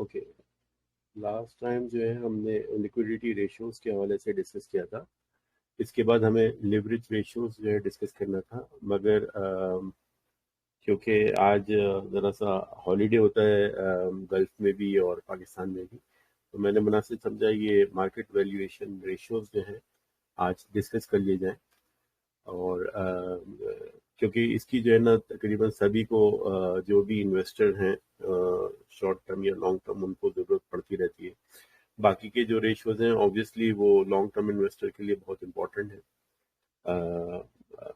Okay, last time जो है हमने लिक्विडिटी रेशियोज के हवाले से डिस्कस किया था। इसके बाद हमें लिवरेज रेशियोज जो है डिस्कस करना था, मगर क्योंकि आज ज़रा सा हॉलीडे होता है गल्फ में भी और पाकिस्तान में भी, तो मैंने मुनासिब समझा ये मार्केट वैल्यूएशन रेशियोज जो है आज डिस्कस कर लिए जाएं। और क्योंकि इसकी जो है ना तकरीबन सभी को जो भी इन्वेस्टर हैं शॉर्ट टर्म या लॉन्ग टर्म उनको ज़रूरत पड़ती रहती है। बाकी के जो रेशियोज हैं ऑब्वियसली वो लॉन्ग टर्म इन्वेस्टर के लिए बहुत इंपॉर्टेंट है।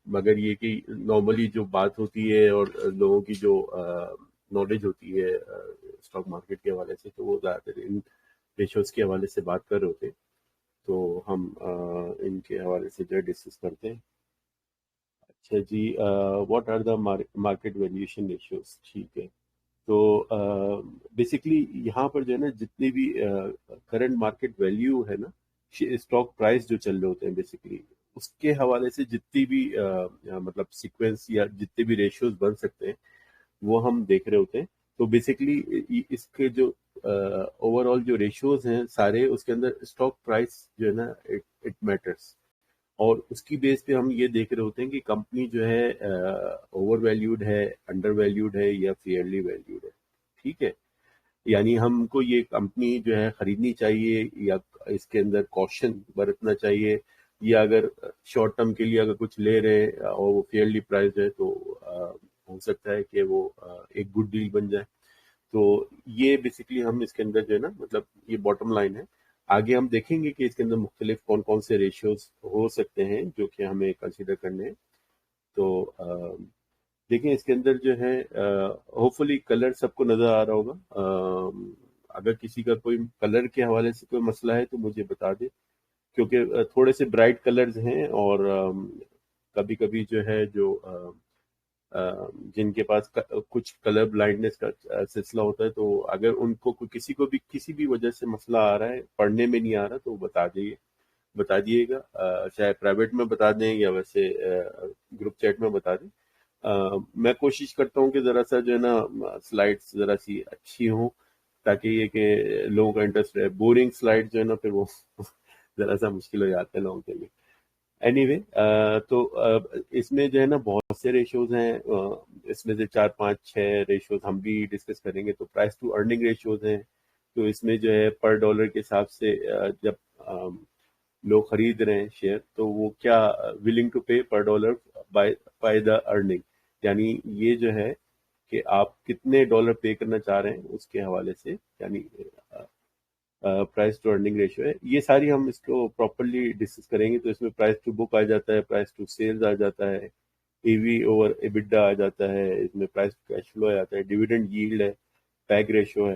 मगर ये कि नॉर्मली जो बात होती है और लोगों की जो नॉलेज होती है स्टॉक मार्केट के हवाले से, तो वो ज़्यादातर इन रेशियोज के हवाले से बात कर रहे होते हैं। तो हम इनके हवाले से जो है डिस्कस करते हैं। अच्छा जी, what are the market valuation ratios, ठीक है। तो बेसिकली यहाँ पर जो है ना जितनी भी करंट मार्केट वैल्यू है ना, स्टॉक प्राइस जो चल रहे होते हैं बेसिकली उसके हवाले से जितनी भी मतलब सीक्वेंस या जितने भी रेशियोज बन सकते हैं वो हम देख रहे होते हैं। तो बेसिकली इसके जो ओवरऑल जो रेशियोज हैं सारे, उसके अंदर स्टॉक प्राइस जो है ना इट मैटर्स। और उसकी बेस पे हम ये देख रहे होते हैं कि कंपनी जो है ओवर वैल्यूड है, अंडर वैल्यूड है या फेयरली वैल्यूड है। ठीक है, यानी हमको ये कंपनी जो है खरीदनी चाहिए या इसके अंदर कॉशन बरतना चाहिए, या अगर शॉर्ट टर्म के लिए अगर कुछ ले रहे हैं और वो फेयरली प्राइस है तो हो सकता है कि वो एक गुड डील बन जाए। तो ये बेसिकली हम इसके अंदर जो है ना मतलब ये बॉटम लाइन है। आगे हम देखेंगे कि इसके अंदर मुख्तलिफ कौन कौन से रेशियोज हो सकते हैं जो कि हमें कंसिडर करने हैं। तो देखिए इसके अंदर जो है होपफुली कलर सबको नज़र आ रहा होगा। अगर किसी का कोई कलर के हवाले से कोई मसला है तो मुझे बता दे, क्योंकि थोड़े से ब्राइट कलर्स हैं और कभी कभी जो है जो जिनके पास कुछ कलर ब्लाइंडनेस का सिलसिला होता है, तो अगर उनको किसी को भी किसी भी वजह से मसला आ रहा है, पढ़ने में नहीं आ रहा, तो बता दिएगा। चाहे प्राइवेट में बता दें या वैसे ग्रुप चैट में बता दें। मैं कोशिश करता हूँ कि ज़रा सा जो है ना स्लाइड्स ज़रा सी अच्छी हों, ताकि ये कि लोगों का इंटरेस्ट रहे। बोरिंग स्लाइड जो है ना फिर वो ज़रा सा मुश्किल हो जाता है लोगों के लिए। एनीवे तो इसमें जो है ना बहुत से रेशियोज हैं। इसमें से 4 5 6 रेशियोज हम भी डिस्कस करेंगे। तो प्राइस टू अर्निंग रेशियोज हैं, तो इसमें जो है पर डॉलर के हिसाब से जब लोग खरीद रहे हैं शेयर, तो वो क्या willing to pay per dollar by by the earning, यानी ये जो है कि आप कितने डॉलर पे करना चाह रहे हैं उसके हवाले से, यानी प्राइस टू अर्निंग रेशियो है। ये सारी हम इसको प्रॉपरली डिस्कस करेंगे। तो इसमें प्राइस टू बुक आ जाता है, प्राइस टू सेल्स आ जाता है, ईवी ओवर एबिडा आ जाता है, इसमें प्राइस टू कैश फ्लो आ जाता है, डिविडेंड यील्ड है, पैग रेशियो है।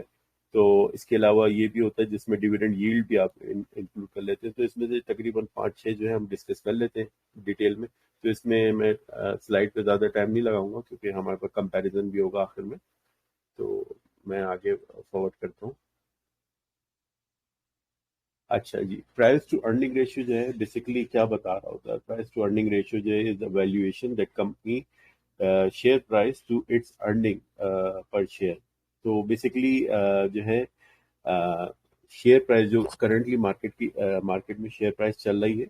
तो इसके अलावा ये भी होता है जिसमें डिविडेंड यील्ड भी आप इंक्लूड कर लेते हैं। तो इसमें से तकरीबन 5 6 जो है हम डिस्कस कर लेते हैं डिटेल में। तो इसमें मैं स्लाइड पे ज़्यादा टाइम नहीं लगाऊंगा क्योंकि हमारे पास कंपैरिजन भी होगा आखिर में। तो मैं आगे फॉरवर्ड करता हूँ। अच्छा जी, प्राइस टू अर्निंग रेशियो जो है बेसिकली क्या बता रहा होता है? प्राइस टू अर्निंग रेशियो जो है is the valuation that company share price to its earning per share. तो बेसिकली जो है शेयर प्राइस जो करंटली मार्केट में शेयर प्राइस चल रही है,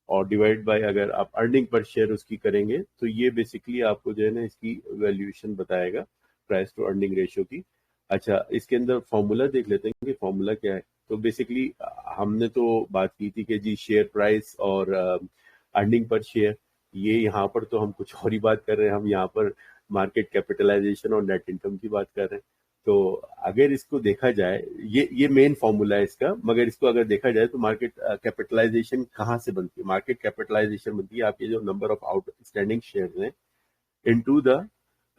और डिवाइड बाय अगर आप अर्निंग पर शेयर उसकी करेंगे, तो ये बेसिकली आपको जो है ना इसकी वैल्यूएशन बताएगा प्राइस टू अर्निंग रेशियो की। अच्छा, इसके अंदर फॉर्मूला देख लेते हैं कि फॉर्मूला क्या है। तो बेसिकली हमने तो बात की थी कि जी शेयर प्राइस और अर्निंग पर शेयर, ये यहाँ पर तो हम कुछ और ही बात कर रहे हैं। हम यहाँ पर मार्केट कैपिटलाइजेशन और नेट इनकम की बात कर रहे हैं। तो अगर इसको देखा जाए, ये मेन फॉर्मूला है इसका, मगर इसको अगर देखा जाए तो मार्केट कैपिटलाइजेशन कहाँ से बनती है? मार्केट कैपिटलाइजेशन बनती है आपके जो नंबर ऑफ आउटस्टैंडिंग शेयर्स हैं into the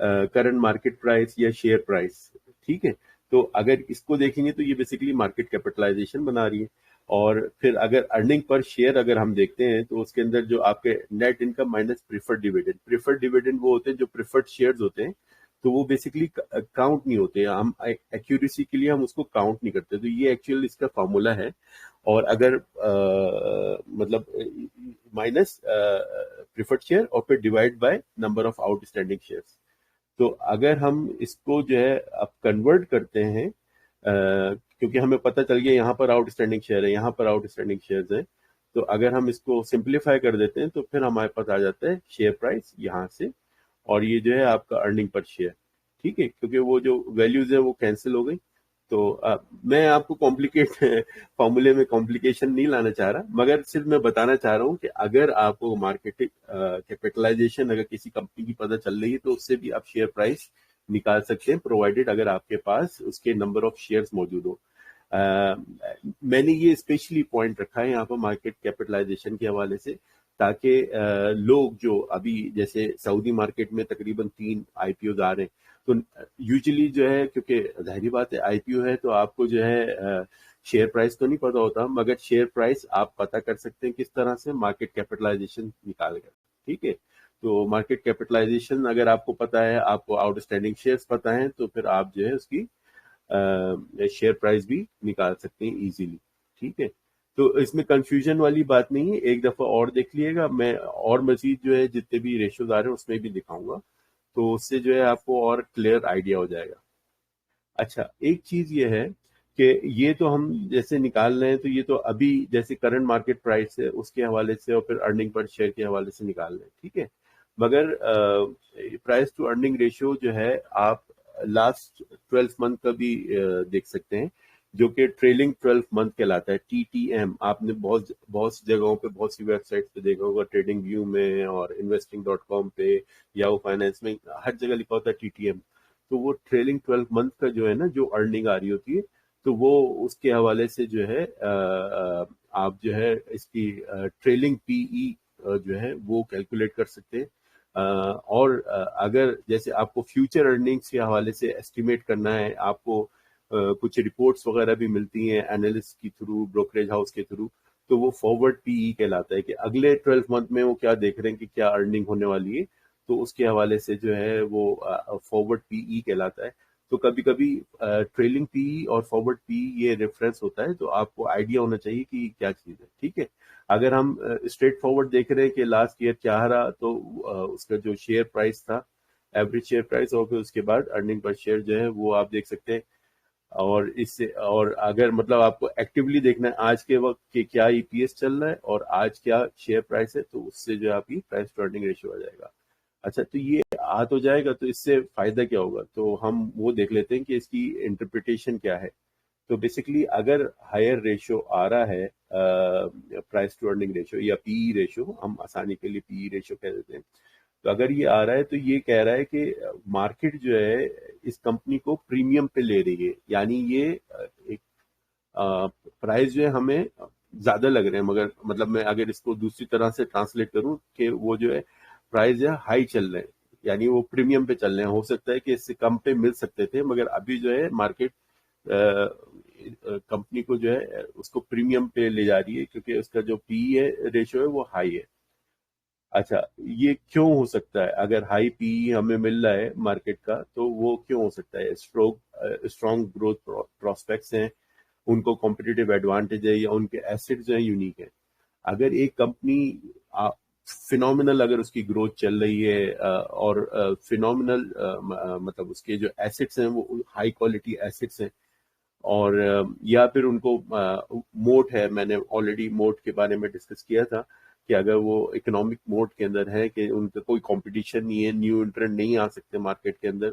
current market price या शेयर प्राइस। ठीक है, तो अगर इसको देखेंगे तो ये बेसिकली मार्केट कैपिटलाइजेशन बना रही है। और फिर अगर अर्निंग पर शेयर अगर हम देखते हैं तो उसके अंदर जो आपके net income minus preferred dividend वो होते हैं जो प्रीफर्ड शेयर्स होते हैं। तो वो बेसिकली काउंट नहीं होते, हम एक्यूरेसी के लिए हम उसको काउंट नहीं करते। तो ये एक्चुअल इसका फॉर्मूला है। और अगर मतलब माइनस प्रीफर्ड शेयर और फिर divide by number of outstanding shares. तो अगर हम इसको जो है अब कन्वर्ट करते हैं क्योंकि हमें पता चल गया यहाँ पर आउटस्टैंडिंग शेयर है, यहाँ पर आउटस्टैंडिंग शेयर्स हैं। तो अगर हम इसको सिंप्लीफाई कर देते हैं तो फिर हमारे पास आ जाता है शेयर प्राइस यहाँ से, और ये जो है आपका अर्निंग पर शेयर। ठीक है, क्योंकि वो जो वैल्यूज है वो कैंसिल हो गई। तो मैं आपको कॉम्प्लिकेट फॉर्मूले में कॉम्प्लिकेशन नहीं लाना चाह रहा, मगर सिर्फ मैं बताना चाह रहा हूँ कि अगर आपको मार्केट कैपिटलाइजेशन अगर किसी कंपनी की पता चल रही है तो उससे भी आप शेयर प्राइस निकाल सकते हैं, प्रोवाइडेड अगर आपके पास उसके नंबर ऑफ शेयर्स मौजूद हो। मैंने ये स्पेशली पॉइंट रखा है यहाँ पर मार्केट कैपिटलाइजेशन के हवाले से, ताकि लोग जो अभी जैसे सऊदी मार्केट में तकरीबन 3 आईपीओ आ रहे हैं, तो यूजुअली जो है, क्योंकि जाहिर बात है आईपीओ है तो आपको जो है शेयर प्राइस तो नहीं पता होता, मगर शेयर प्राइस आप पता कर सकते हैं किस तरह से, मार्केट कैपिटलाइजेशन निकाल कर। ठीक है, तो मार्केट कैपिटलाइजेशन अगर आपको पता है, आपको आउटस्टैंडिंग शेयर्स पता है, तो फिर आप जो है उसकी शेयर प्राइस भी निकाल सकते हैं इजीली। ठीक है, तो इसमें कंफ्यूजन वाली बात नहीं है, एक दफा और देख लिएगा, मैं और मजीद जो है जितने भी रेशियोज आ रहे हैं उसमें भी दिखाऊंगा, तो उससे जो है आपको और क्लियर आइडिया हो जाएगा। अच्छा, एक चीज ये है कि ये तो हम जैसे निकाल रहे हैं, तो ये तो अभी जैसे करंट मार्केट प्राइस है उसके हवाले से और फिर अर्निंग पर शेयर के हवाले से निकाल रहे हैं। ठीक है, मगर प्राइस टू अर्निंग रेशियो जो है आप लास्ट 12 मंथ का भी देख सकते हैं, जो कि ट्रेलिंग 12 मंथ कहलाता है, टीटीएम। आपने बहुत बहुत सी जगहों पे, बहुत सी वेबसाइट्स पे देखा होगा, ट्रेडिंग व्यू में और इन्वेस्टिंग.com पे, याहू फाइनेंस में, हर जगह लिखा होता है टीटीएम। तो वो ट्रेलिंग 12 मंथ का जो है ना, जो अर्निंग आ रही होती है, तो वो उसके हवाले से जो है आप जो है इसकी ट्रेलिंग पीई जो है वो कैलकुलेट कर सकते हैं। और अगर जैसे आपको फ्यूचर अर्निंग्स के हवाले से एस्टिमेट करना है, आपको कुछ रिपोर्ट्स वगैरह भी मिलती हैं एनालिस्ट के थ्रू, ब्रोकरेज हाउस के थ्रू, तो वो फॉरवर्ड पीई कहलाता है कि अगले 12 मंथ में वो क्या देख रहे हैं कि क्या अर्निंग होने वाली है, तो उसके हवाले से जो है वो फॉरवर्ड पीई कहलाता है। तो कभी कभी ट्रेलिंग पीई और फॉरवर्ड पीई ये रेफरेंस होता है, तो आपको आइडिया होना चाहिए कि क्या चीज़ है। ठीक है, अगर हम स्ट्रेट फॉरवर्ड देख रहे हैं कि लास्ट ईयर क्या रहा, तो उसका जो शेयर प्राइस था, एवरेज शेयर प्राइस, और फिर उसके बाद अर्निंग पर शेयर जो है वो आप देख सकते हैं। और इससे, और अगर मतलब आपको एक्टिवली देखना है आज के वक्त कि क्या ईपीएस चल रहा है और आज क्या शेयर प्राइस है, तो उससे जो है आपकी प्राइस टू अर्निंग रेशियो आ जाएगा। अच्छा, तो ये आ तो जाएगा, तो इससे फायदा क्या होगा, तो हम वो देख लेते हैं कि इसकी इंटरप्रिटेशन क्या है। तो बेसिकली अगर हायर रेशियो आ रहा है, प्राइस टू अर्निंग रेशियो या पीई रेशियो, हम आसानी के लिए पीई रेशियो कह देते हैं, तो अगर ये आ रहा है तो ये कह रहा है कि मार्केट जो है इस कंपनी को प्रीमियम पे ले रही है, यानी ये एक प्राइस जो है हमें ज्यादा लग रहे हैं, मगर मतलब मैं अगर इसको दूसरी तरह से ट्रांसलेट करूं कि वो जो है प्राइस जो है हाई चल रहे हैं, यानी वो प्रीमियम पे चल रहे हैं। हो सकता है कि इससे कम पे मिल सकते थे, मगर अभी जो है मार्केट कंपनी को जो है उसको प्रीमियम पे ले जा रही है, क्योंकि उसका जो पी है रेशियो है वो हाई है। अच्छा, ये क्यों हो सकता है? अगर हाई पी हमें मिल रहा है मार्केट का, तो वो क्यों हो सकता है? स्ट्रॉन्ग ग्रोथ प्रोस्पेक्ट्स हैं, उनको कॉम्पिटिटिव एडवांटेज है, या उनके एसेट्स जो है यूनिक है। अगर एक कंपनी फिनोमिनल अगर उसकी ग्रोथ चल रही है, और फिनोमिनल मतलब उसके जो एसेट्स हैं वो हाई क्वालिटी एसेट्स हैं, और या फिर उनको मोट है, मैंने ऑलरेडी मोट के बारे में डिस्कस किया था कि अगर वो इकोनॉमिक मोट के अंदर है कि उनका कोई कंपटीशन नहीं है, न्यू एंट्रेंट नहीं आ सकते मार्केट के अंदर,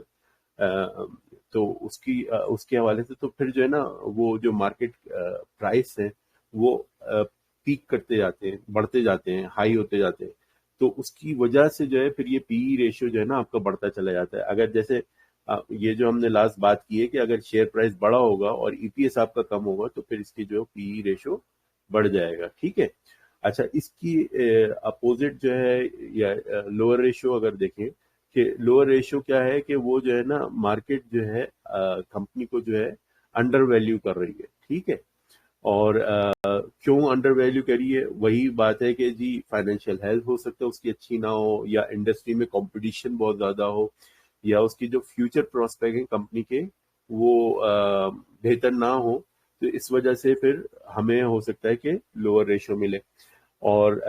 तो उसके हवाले से तो फिर जो है ना, वो जो मार्केट प्राइस है वो पीक करते जाते हैं, बढ़ते जाते हैं, हाई होते जाते हैं। तो उसकी वजह से जो है फिर ये पीई रेशियो जो है ना आपका बढ़ता चला जाता है। अगर जैसे ये जो हमने लास्ट बात की है कि अगर शेयर प्राइस बड़ा होगा और ईपीएस आपका कम होगा, तो फिर इसकी जो पीई रेशियो बढ़ जाएगा। ठीक है, अच्छा, इसकी अपोजिट जो है, या लोअर रेशियो अगर देखें, कि लोअर रेशियो क्या है, कि वो जो है ना मार्केट जो है कंपनी को जो है अंडर वैल्यू कर रही है। ठीक है, और क्यों अंडर वैल्यू करी है? वही बात है कि जी फाइनेंशियल हेल्थ हो सकता है उसकी अच्छी ना हो, या इंडस्ट्री में कंपटीशन बहुत ज्यादा हो, या उसकी जो फ्यूचर प्रोस्पेक्ट है कंपनी के वो बेहतर ना हो, तो इस वजह से फिर हमें हो सकता है कि लोअर रेशियो मिले। और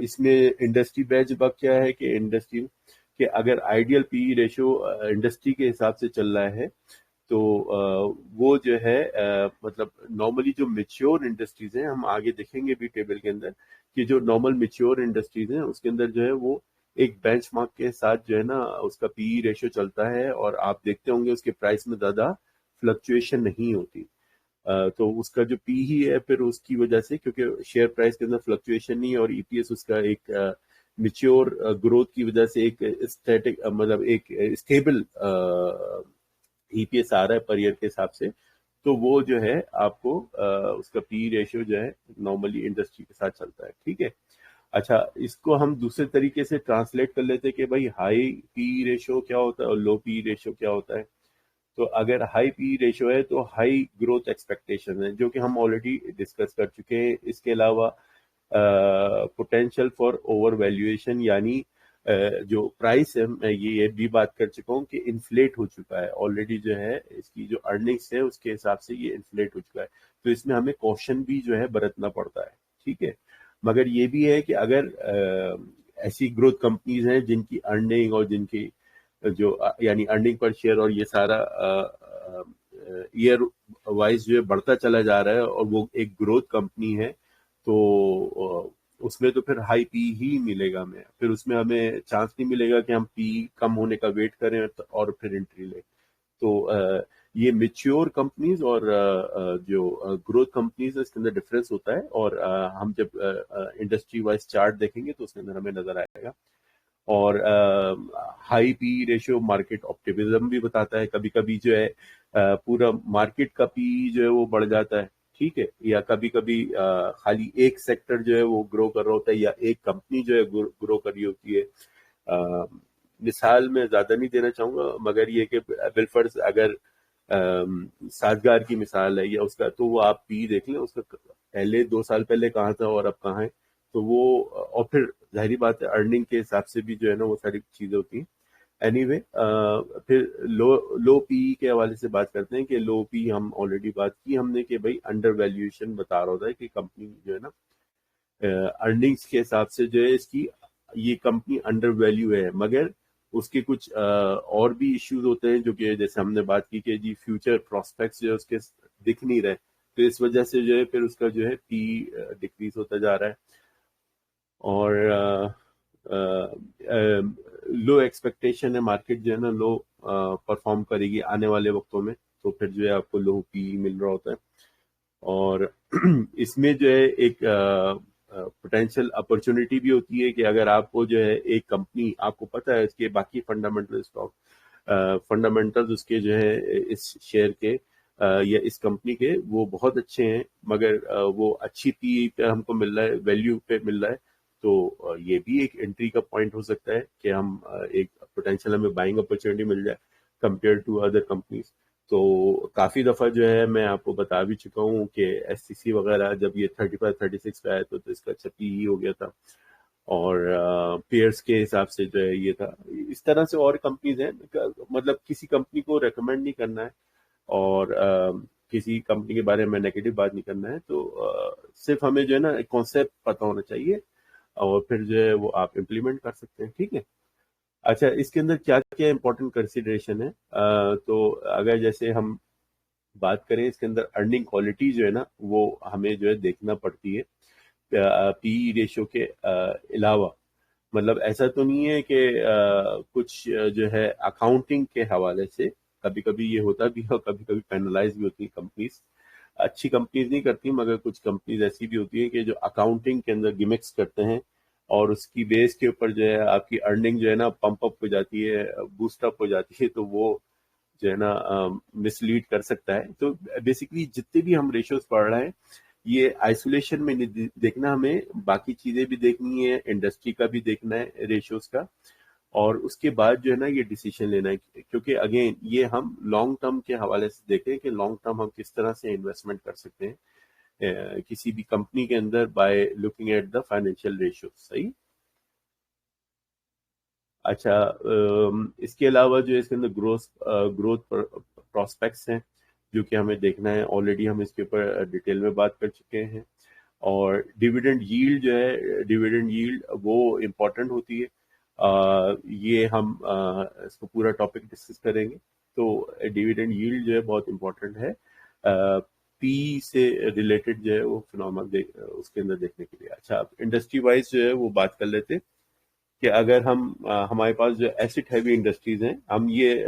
इसमें इंडस्ट्री बेंच बग क्या है कि इंडस्ट्री के अगर आइडियल पी रेशियो इंडस्ट्री के हिसाब से चल रहा है, तो वो जो है मतलब नॉर्मली जो मेच्योर इंडस्ट्रीज हैं, हम आगे देखेंगे भी टेबल के अंदर कि जो नॉर्मल मेच्योर इंडस्ट्रीज हैं उसके अंदर जो है वो एक बेंचमार्क के साथ जो है ना उसका पीई रेशियो चलता है, और आप देखते होंगे उसके प्राइस में ज्यादा फ्लक्चुएशन नहीं होती। तो उसका जो पी ही है फिर उसकी वजह से, क्योंकि शेयर प्राइस के अंदर फ्लक्चुएशन नहीं है और ईपीएस उसका एक मिच्योर ग्रोथ की वजह से एक स्टैटिक मतलब एक स्टेबल ईपीएस आ रहा है पर ईयर के हिसाब से, तो वो जो है आपको उसका पी रेशियो जो है नॉर्मली इंडस्ट्री के साथ चलता है। ठीक है। अच्छा, इसको हम दूसरे तरीके से ट्रांसलेट कर लेते हैं कि भाई हाई पी रेशियो क्या होता है और लो पी रेशियो क्या होता है। तो अगर हाई पी रेशियो है तो हाई ग्रोथ एक्सपेक्टेशन है, जो कि हम ऑलरेडी डिस्कस कर चुके हैं। इसके अलावा पोटेंशियल फॉर ओवर वैल्यूएशन, यानी जो प्राइस है, मैं ये भी बात कर चुका हूँ कि इन्फ्लेट हो चुका है ऑलरेडी, जो है इसकी जो अर्निंग्स है उसके हिसाब से ये इन्फ्लेट हो चुका है। तो इसमें हमें कॉशन भी जो है बरतना पड़ता है। ठीक है। मगर ये भी है कि अगर ऐसी ग्रोथ कंपनीज हैं जिनकी अर्निंग और जिनकी जो यानी अर्निंग पर शेयर और ये सारा ईयर वाइज जो है बढ़ता चला जा रहा है और वो एक ग्रोथ कंपनी है, तो उसमें तो फिर हाई पी ही मिलेगा हमें, फिर उसमें हमें चांस नहीं मिलेगा कि हम पी कम होने का वेट करें और फिर एंट्री लें। तो ये मेच्योर कंपनीज और जो ग्रोथ कंपनीज है इसके अंदर डिफरेंस होता है, और हम जब इंडस्ट्री वाइज चार्ट देखेंगे तो उसके अंदर हमें नजर आएगा। और high P ratio market optimism भी बताता है। कभी कभी जो है पूरा मार्केट का पी जो है वो बढ़ जाता है। ठीक है। या कभी कभी खाली एक सेक्टर जो है वो ग्रो कर रहा होता है या एक कंपनी जो है ग्रो कर रही होती है। अ, मिसाल मैं ज्यादा नहीं देना चाहूंगा, मगर ये कि बिलफर्ज अगर साजगार की मिसाल है या उसका, तो वो आप पी देख लें उसका पहले 2 साल पहले कहाँ था और अब कहाँ है। तो वो और फिर जाहिर बात है अर्निंग के हिसाब से भी जो है ना वो सारी चीजें होती हैं। एनीवे फिर लो लो पी के हवाले से बात करते हैं कि लो पी हम ऑलरेडी बात की हमने कि भाई अंडर वैल्यूएशन बता रहा होता है कि कंपनी जो है ना अर्निंग्स के हिसाब से जो है इसकी ये कंपनी अंडर वैल्यू है, मगर उसके कुछ और भी इश्यूज होते हैं जो कि जैसे हमने बात की कि जी फ्यूचर प्रोस्पेक्ट्स जो है उसके दिख नहीं रहे, तो इस वजह से जो है फिर उसका जो है पी डिक्रीज होता जा रहा है। और लो एक्सपेक्टेशन है, मार्केट जो है ना लो परफॉर्म करेगी आने वाले वक्तों में, तो फिर जो है आपको लो पी मिल रहा होता है। और इसमें जो है एक पोटेंशियल अपॉर्चुनिटी भी होती है कि अगर आपको जो है एक कंपनी आपको पता है इसके बाकी फंडामेंटल स्टॉक फंडामेंटल्स उसके जो है इस शेयर के या इस कंपनी के वो बहुत अच्छे हैं, मगर वो अच्छी पी पे हमको मिल रहा है, वैल्यू पे मिल रहा है, तो ये भी एक एंट्री का पॉइंट हो सकता है कि हम एक पोटेंशियल हमें बाइंग अपॉर्चुनिटी मिल जाए कंपेयर टू अदर कंपनीज। तो काफी दफा जो है मैं आपको बता भी चुका हूँ कि एससीसी वगैरह जब ये 35-36 पे आया तो इसका अच्छा पी हो गया था, और पेयर्स के हिसाब से जो है ये था। इस तरह से और कंपनीज हैं, मतलब किसी कंपनी को रेकमेंड नहीं करना है और किसी कंपनी के बारे में नेगेटिव बात नहीं करना है, तो सिर्फ हमें जो है ना कॉन्सेप्ट पता होना चाहिए और फिर जो है वो आप इम्प्लीमेंट कर सकते हैं। ठीक है। अच्छा, इसके अंदर क्या क्या इंपॉर्टेंट कंसिडरेशन है, तो अगर जैसे हम बात करें इसके अंदर अर्निंग क्वालिटी जो है ना वो हमें जो है देखना पड़ती है पी रेशियो के अलावा। मतलब ऐसा तो नहीं है कि कुछ जो है अकाउंटिंग के हवाले से कभी कभी ये होता भी है और कभी कभी पेनलाइज भी होती है कंपनीज। अच्छी कंपनीज नहीं करती, मगर कुछ कंपनीज ऐसी भी होती है कि जो अकाउंटिंग के अंदर गिमिक्स करते हैं और उसकी बेस के ऊपर जो है आपकी अर्निंग जो है ना पंप अप हो जाती है, बूस्ट अप हो जाती है, तो वो जो है ना मिसलीड कर सकता है। तो बेसिकली जितने भी हम रेशियोज पढ़ रहे हैं ये आइसोलेशन में नहीं देखना, हमें बाकी चीजें भी देखनी है, इंडस्ट्री का भी देखना है रेशियोज का, और उसके बाद जो है ना ये डिसीजन लेना है। क्योंकि अगेन ये हम लॉन्ग टर्म के हवाले से देखें कि लॉन्ग टर्म हम किस तरह से इन्वेस्टमेंट कर सकते हैं किसी भी कंपनी के अंदर by looking at the financial ratio. सही। अच्छा, इसके अलावा जो है इसके अंदर ग्रोथ प्रोस्पेक्ट्स हैं जो कि हमें देखना है, ऑलरेडी हम इसके ऊपर डिटेल में बात कर चुके हैं। और डिविडेंड यील्ड जो है, डिविडेंड यील्ड वो इम्पोर्टेंट होती है। ये हम इसको पूरा टॉपिक डिस्कस करेंगे। तो डिविडेंड यील्ड जो है बहुत इंपॉर्टेंट है पी से रिलेटेड जो है वो फिनोमेना उसके अंदर देखने के लिए। अच्छा, अब इंडस्ट्री वाइज जो है वो बात कर लेते हैं कि अगर हम हमारे पास जो एसिड हैवी इंडस्ट्रीज हैं, हम ये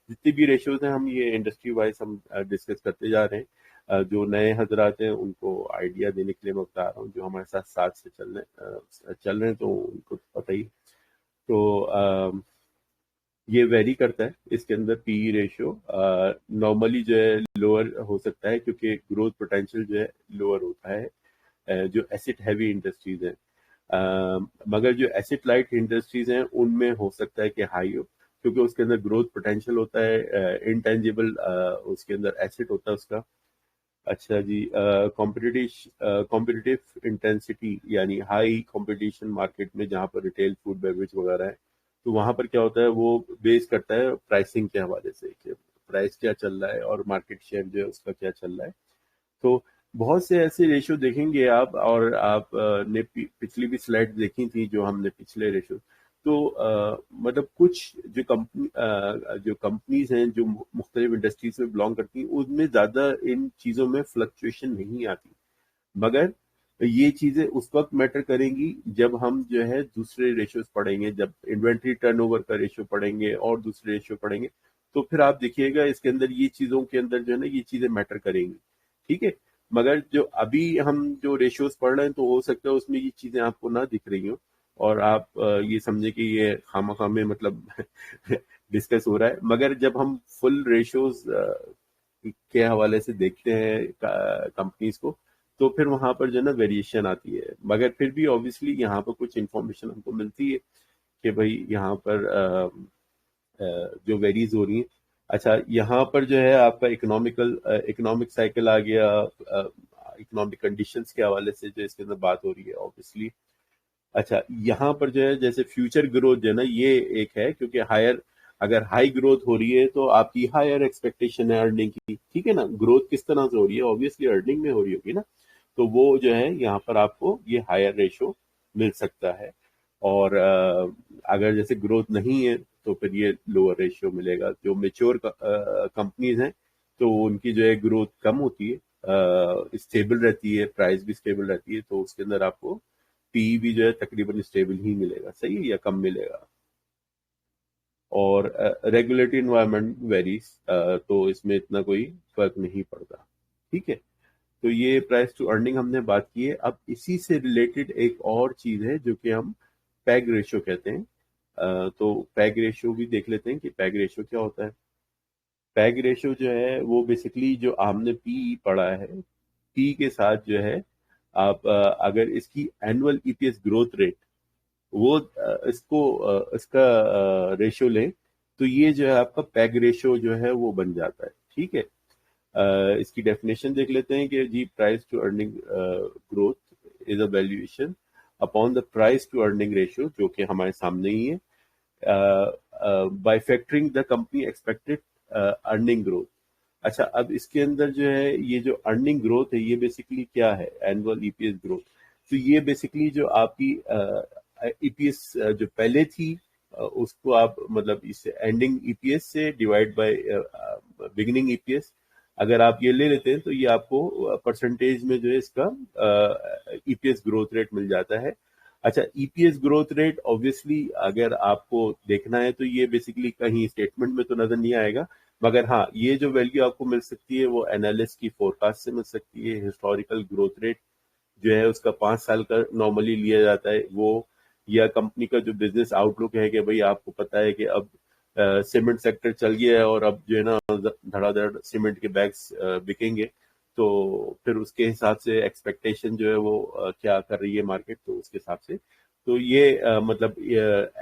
जितनी भी रेशियोज हैं हम ये इंडस्ट्री वाइज हम डिस्कस करते जा रहे हैं। जो नए हजरात हैं उनको आइडिया देने के लिए मैं बता रहा हूँ, जो हमारे साथ साथ से चल रहे हैं तो उनको पता ही। तो ये वेरी करता है, इसके अंदर पीई रेशियो नॉर्मली जो है लोअर हो सकता है क्योंकि ग्रोथ पोटेंशियल जो है लोअर होता है जो एसिड हैवी इंडस्ट्रीज हैं। मगर जो एसिड लाइट इंडस्ट्रीज हैं उनमें हो सकता है कि हाई हो, क्योंकि उसके अंदर ग्रोथ पोटेंशियल होता है, इंटेंजिबल उसके अंदर एसिड होता है उसका। अच्छा जी, कॉम्पिटिटिव इंटेंसिटी यानी हाई कंपटीशन मार्केट में जहाँ पर रिटेल फूड बेवरेज वगैरह है, तो वहाँ पर क्या होता है वो बेस करता है प्राइसिंग के हवाले से कि प्राइस क्या चल रहा है और मार्केट शेयर जो है उसका क्या चल रहा है। तो बहुत से ऐसे रेशियो देखेंगे आप, और आप ने पिछली भी स्लाइड देखी थी जो हमने पिछले रेशियो। तो मतलब कुछ जो कंपनीज हैं जो मुख्तलिफ इंडस्ट्रीज में बिलोंग करती हैं उनमें ज़्यादा इन चीज़ों में फ्लक्चुएशन नहीं आती। मगर ये चीज़ें उस वक्त मैटर करेंगी जब हम जो है दूसरे रेशियोज पढ़ेंगे, जब इन्वेंट्री टर्नओवर का रेशियो पढ़ेंगे और दूसरे रेशियो पढ़ेंगे, तो फिर आप देखिएगा इसके अंदर ये चीज़ों के अंदर जो है ना ये चीज़ें मैटर करेंगी। ठीक है, मगर जो अभी हम जो रेशियोज पढ़ रहे हैं तो हो सकता है उसमें ये चीज़ें आपको ना दिख रही हो और आप ये समझे कि ये खामा में मतलब डिस्कस हो रहा है। मगर जब हम फुल रेशियोज के हवाले से देखते हैं कंपनीज को, तो फिर वहां पर जो है ना वेरिएशन आती है। मगर फिर भी ऑब्वियसली यहाँ पर कुछ इंफॉर्मेशन हमको मिलती है कि भाई यहाँ पर जो वेरीज हो रही है। अच्छा, यहाँ पर जो है आपका इकोनॉमिक साइकिल आ गया, इकोनॉमिक कंडीशंस के हवाले से जो इसके अंदर बात हो रही है ऑब्वियसली। अच्छा, यहाँ पर जो है जैसे फ्यूचर ग्रोथ जो है ना ये एक है, क्योंकि हायर अगर हाई ग्रोथ हो रही है तो आपकी हायर एक्सपेक्टेशन है अर्निंग की। ठीक है ना, ग्रोथ किस तरह से हो रही है, ऑब्वियसली अर्निंग में हो रही होगी ना, तो वो जो है यहाँ पर आपको ये हायर रेशो मिल सकता है। और अगर जैसे ग्रोथ नहीं है तो फिर ये लोअर रेशियो मिलेगा। जो मेच्योर कंपनीज हैं तो उनकी जो है ग्रोथ कम होती है, स्टेबल रहती है, प्राइस भी स्टेबल रहती है, तो उसके अंदर आपको पी भी जो है तकरीबन स्टेबल ही मिलेगा, सही है, या कम मिलेगा। और रेगुलेटरी इन्वायरमेंट वेरीज, तो इसमें इतना कोई फर्क नहीं पड़ता। ठीक है, तो ये प्राइस टू अर्निंग हमने बात की है। अब इसी से रिलेटेड एक और चीज है जो कि हम पैग रेशियो कहते हैं। तो पैग रेशियो भी देख लेते हैं कि पैग रेशियो क्या होता है। पैग रेशियो जो है वो बेसिकली जो हमने पी पढ़ा है, पी के साथ जो है आप अगर इसकी एनुअल ईपीएस ग्रोथ रेट वो इसका रेशियो लें, तो ये जो है आपका पैग रेशियो जो है वो बन जाता है। ठीक है, इसकी डेफिनेशन देख लेते हैं कि जी price to earning growth is a valuation upon the price to earning ratio, जो कि हमारे सामने ही है, by factoring the company expected earning growth. अच्छा, अब इसके अंदर जो है ये जो अर्निंग ग्रोथ है ये बेसिकली क्या है, एनुअल ईपीएस ग्रोथ। तो ये बेसिकली जो आपकी ईपीएस जो पहले थी उसको आप मतलब इस एंडिंग ईपीएस से डिवाइड बाय बिगिनिंग ईपीएस अगर आप ये ले लेते हैं तो ये आपको परसेंटेज में जो है इसका ईपीएस ग्रोथ रेट मिल जाता है। अच्छा, ईपीएस ग्रोथ रेट ऑब्वियसली अगर आपको देखना है तो ये बेसिकली कहीं स्टेटमेंट में तो नजर नहीं आएगा, मगर हाँ ये जो वैल्यू आपको मिल सकती है वो एनालिस्ट की फोरकास्ट से मिल सकती है। हिस्टोरिकल ग्रोथ रेट जो है उसका 5 साल का नॉर्मली लिया जाता है वो, या कंपनी का जो बिजनेस आउटलुक है कि भाई आपको पता है कि अब सीमेंट सेक्टर चल गया है और अब जो है ना धड़ाधड़ सीमेंट के बैग्स बिकेंगे, तो फिर उसके हिसाब से एक्सपेक्टेशन जो है वो क्या कर रही है मार्केट, तो उसके हिसाब से तो ये मतलब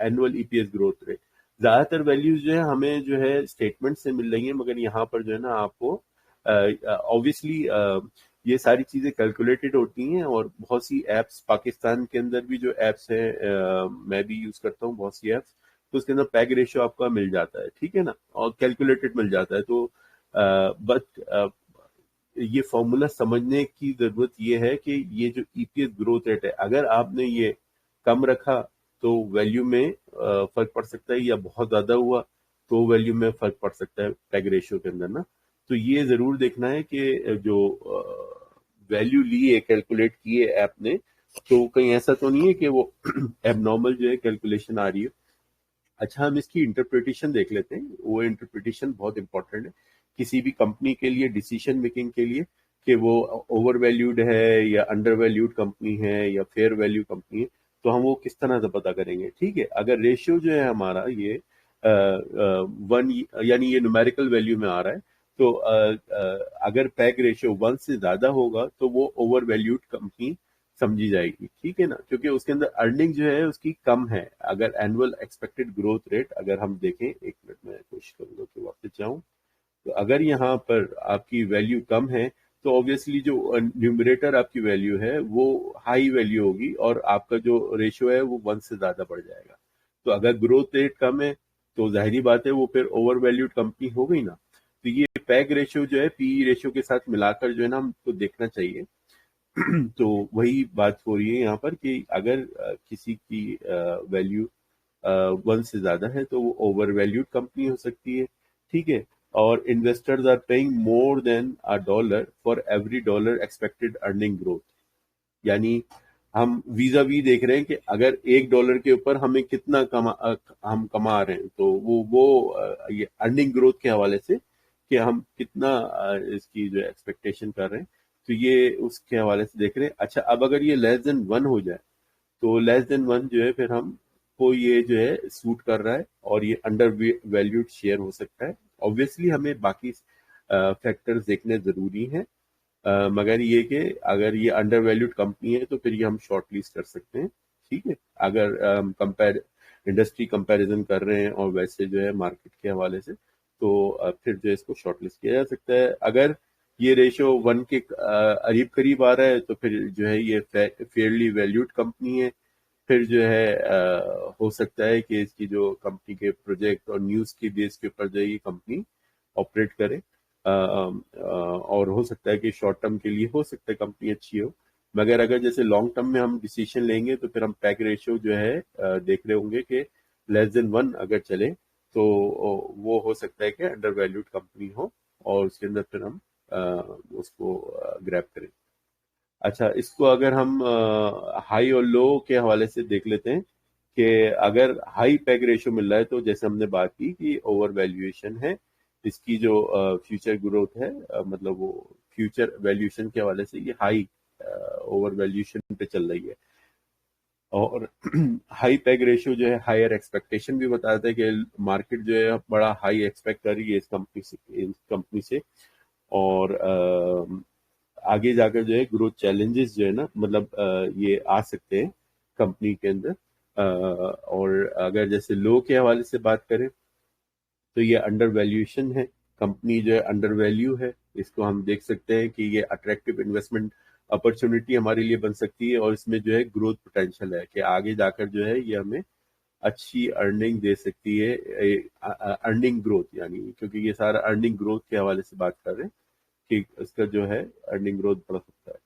एनुअल ईपीएस ग्रोथ रेट। ज्यादातर वैल्यूज जो है हमें जो है स्टेटमेंट से मिल रही है, मगर यहाँ पर जो है ना आपको ऑब्वियसली ये सारी चीजें कैलकुलेटेड होती हैं। और बहुत सी एप्स पाकिस्तान के अंदर भी जो एप्स हैं मैं भी यूज करता हूँ बहुत सी एप्स, तो उसके अंदर पैग रेशियो आपका मिल जाता है। ठीक है ना, और कैलकुलेटेड मिल जाता है। तो बट ये फॉर्मूला समझने की जरूरत ये है कि ये जो ईपीएस ग्रोथ रेट है अगर आपने ये कम रखा तो वैल्यू में फर्क पड़ सकता है, या बहुत ज्यादा हुआ तो वैल्यू में फर्क पड़ सकता है पैग रेशियो के अंदर ना। तो ये जरूर देखना है कि जो वैल्यू ली है, कैलकुलेट की है ऐप ने, तो कहीं ऐसा तो नहीं है कि वो एबनॉर्मल जो है कैलकुलेशन आ रही है। अच्छा, हम इसकी इंटरप्रिटेशन देख लेते हैं। वो इंटरप्रिटेशन बहुत इंपॉर्टेंट है किसी भी कंपनी के लिए, डिसीजन मेकिंग के लिए, कि वो ओवर वैल्यूड है या अंडर वैल्यूड कंपनी है या फेयर वैल्यू कंपनी है। तो हम वो किस तरह से पता करेंगे? ठीक है, अगर रेशियो जो है हमारा ये 1, यानी ये न्यूमेरिकल वैल्यू में आ रहा है, तो अगर पैग रेशियो 1 से ज्यादा होगा तो वो ओवर वैल्यूड कंपनी समझी जाएगी। ठीक है ना, क्योंकि उसके अंदर अर्निंग जो है उसकी कम है। अगर एनुअल एक्सपेक्टेड ग्रोथ रेट अगर हम देखें, एक मिनट में कोशिश करूंगा कि वापस जाऊं, तो अगर यहाँ पर आपकी वैल्यू कम है तो ऑब्वियसली जो न्यूमरेटर आपकी वैल्यू है वो हाई वैल्यू होगी और आपका जो रेशियो है वो 1 से ज्यादा बढ़ जाएगा। तो अगर ग्रोथ रेट कम है तो जाहिर बात है वो फिर ओवर वैल्यूड कंपनी हो गई ना। तो ये पैग रेशियो जो है पीई रेशियो के साथ मिलाकर जो है ना हमको देखना चाहिए। तो वही बात हो रही है यहाँ पर कि अगर किसी की वैल्यू 1 से ज्यादा है तो वो ओवर वैल्यूड कंपनी हो सकती है। ठीक है, और investors are paying more than a dollar for every dollar expected earning growth. यानी हम वीजा वी देख रहे हैं कि अगर $1 के ऊपर हमें कितना हम कमा रहे हैं, तो वो ये अर्निंग ग्रोथ के हवाले से कि हम कितना इसकी जो एक्सपेक्टेशन कर रहे हैं, तो ये उसके हवाले से देख रहे हैं। अच्छा, अब अगर ये लेस देन 1 हो जाए तो लेस देन 1 जो है फिर हम को ये जो है सूट कर रहा है और ये अंडर वैल्यूड शेयर हो सकता है। ऑब्वियसली हमें बाकी फैक्टर्स देखने जरूरी हैं, मगर ये कि अगर ये अंडर वैल्यूड कंपनी है तो फिर ये हम शॉर्ट लिस्ट कर सकते हैं। ठीक है, अगर कंपेयर इंडस्ट्री कंपैरिजन कर रहे हैं और वैसे जो है मार्केट के हवाले से, तो फिर जो है इसको शॉर्ट लिस्ट किया जा सकता है। अगर ये रेशियो 1 के करीब करीब आ रहा है तो फिर जो है ये फेयरली वैल्यूड कंपनी है। फिर जो है हो सकता है कि इसकी जो कंपनी के प्रोजेक्ट और न्यूज की बेस के ऊपर जो है ये कंपनी ऑपरेट करे। और हो सकता है कि शॉर्ट टर्म के लिए हो सकता है कंपनी अच्छी हो, मगर अगर जैसे लॉन्ग टर्म में हम डिसीजन लेंगे तो फिर हम पैक रेशियो जो है देख रहे होंगे कि लेस देन 1 अगर चले तो वो हो सकता है कि अंडर वैल्यूड कंपनी हो और उसके अंदर फिर हम अ, उसको ग्रैब करें। अच्छा, इसको अगर हम हाई और लो के हवाले से देख लेते हैं कि अगर हाई पैग रेशियो मिल रहा है तो जैसे हमने बात की कि ओवर वैल्यूएशन है, इसकी जो फ्यूचर ग्रोथ है, मतलब वो फ्यूचर वैल्यूएशन के हवाले से ये हाई ओवर वैल्यूएशन पे चल रही है। और हाई पैग रेशियो जो है हायर एक्सपेक्टेशन भी बताता है कि मार्केट जो है बड़ा हाई एक्सपेक्ट कर रही है इस कंपनी से। और आगे जाकर जो है ग्रोथ चैलेंजेस जो है ना, मतलब ये आ सकते हैं कंपनी के अंदर। और अगर जैसे लो के हवाले से बात करें तो ये अंडर वैल्यूएशन है, कंपनी जो है अंडर वैल्यू है। इसको हम देख सकते हैं कि ये अट्रैक्टिव इन्वेस्टमेंट अपॉर्चुनिटी हमारे लिए बन सकती है और इसमें जो है ग्रोथ पोटेंशियल है कि आगे जाकर जो है ये हमें अच्छी अर्निंग दे सकती है। अर्निंग ग्रोथ यानी, क्योंकि ये सारा अर्निंग ग्रोथ के हवाले से बात कर रहे हैं कि इसका जो है अर्निंग ग्रोथ बढ़ सकता है।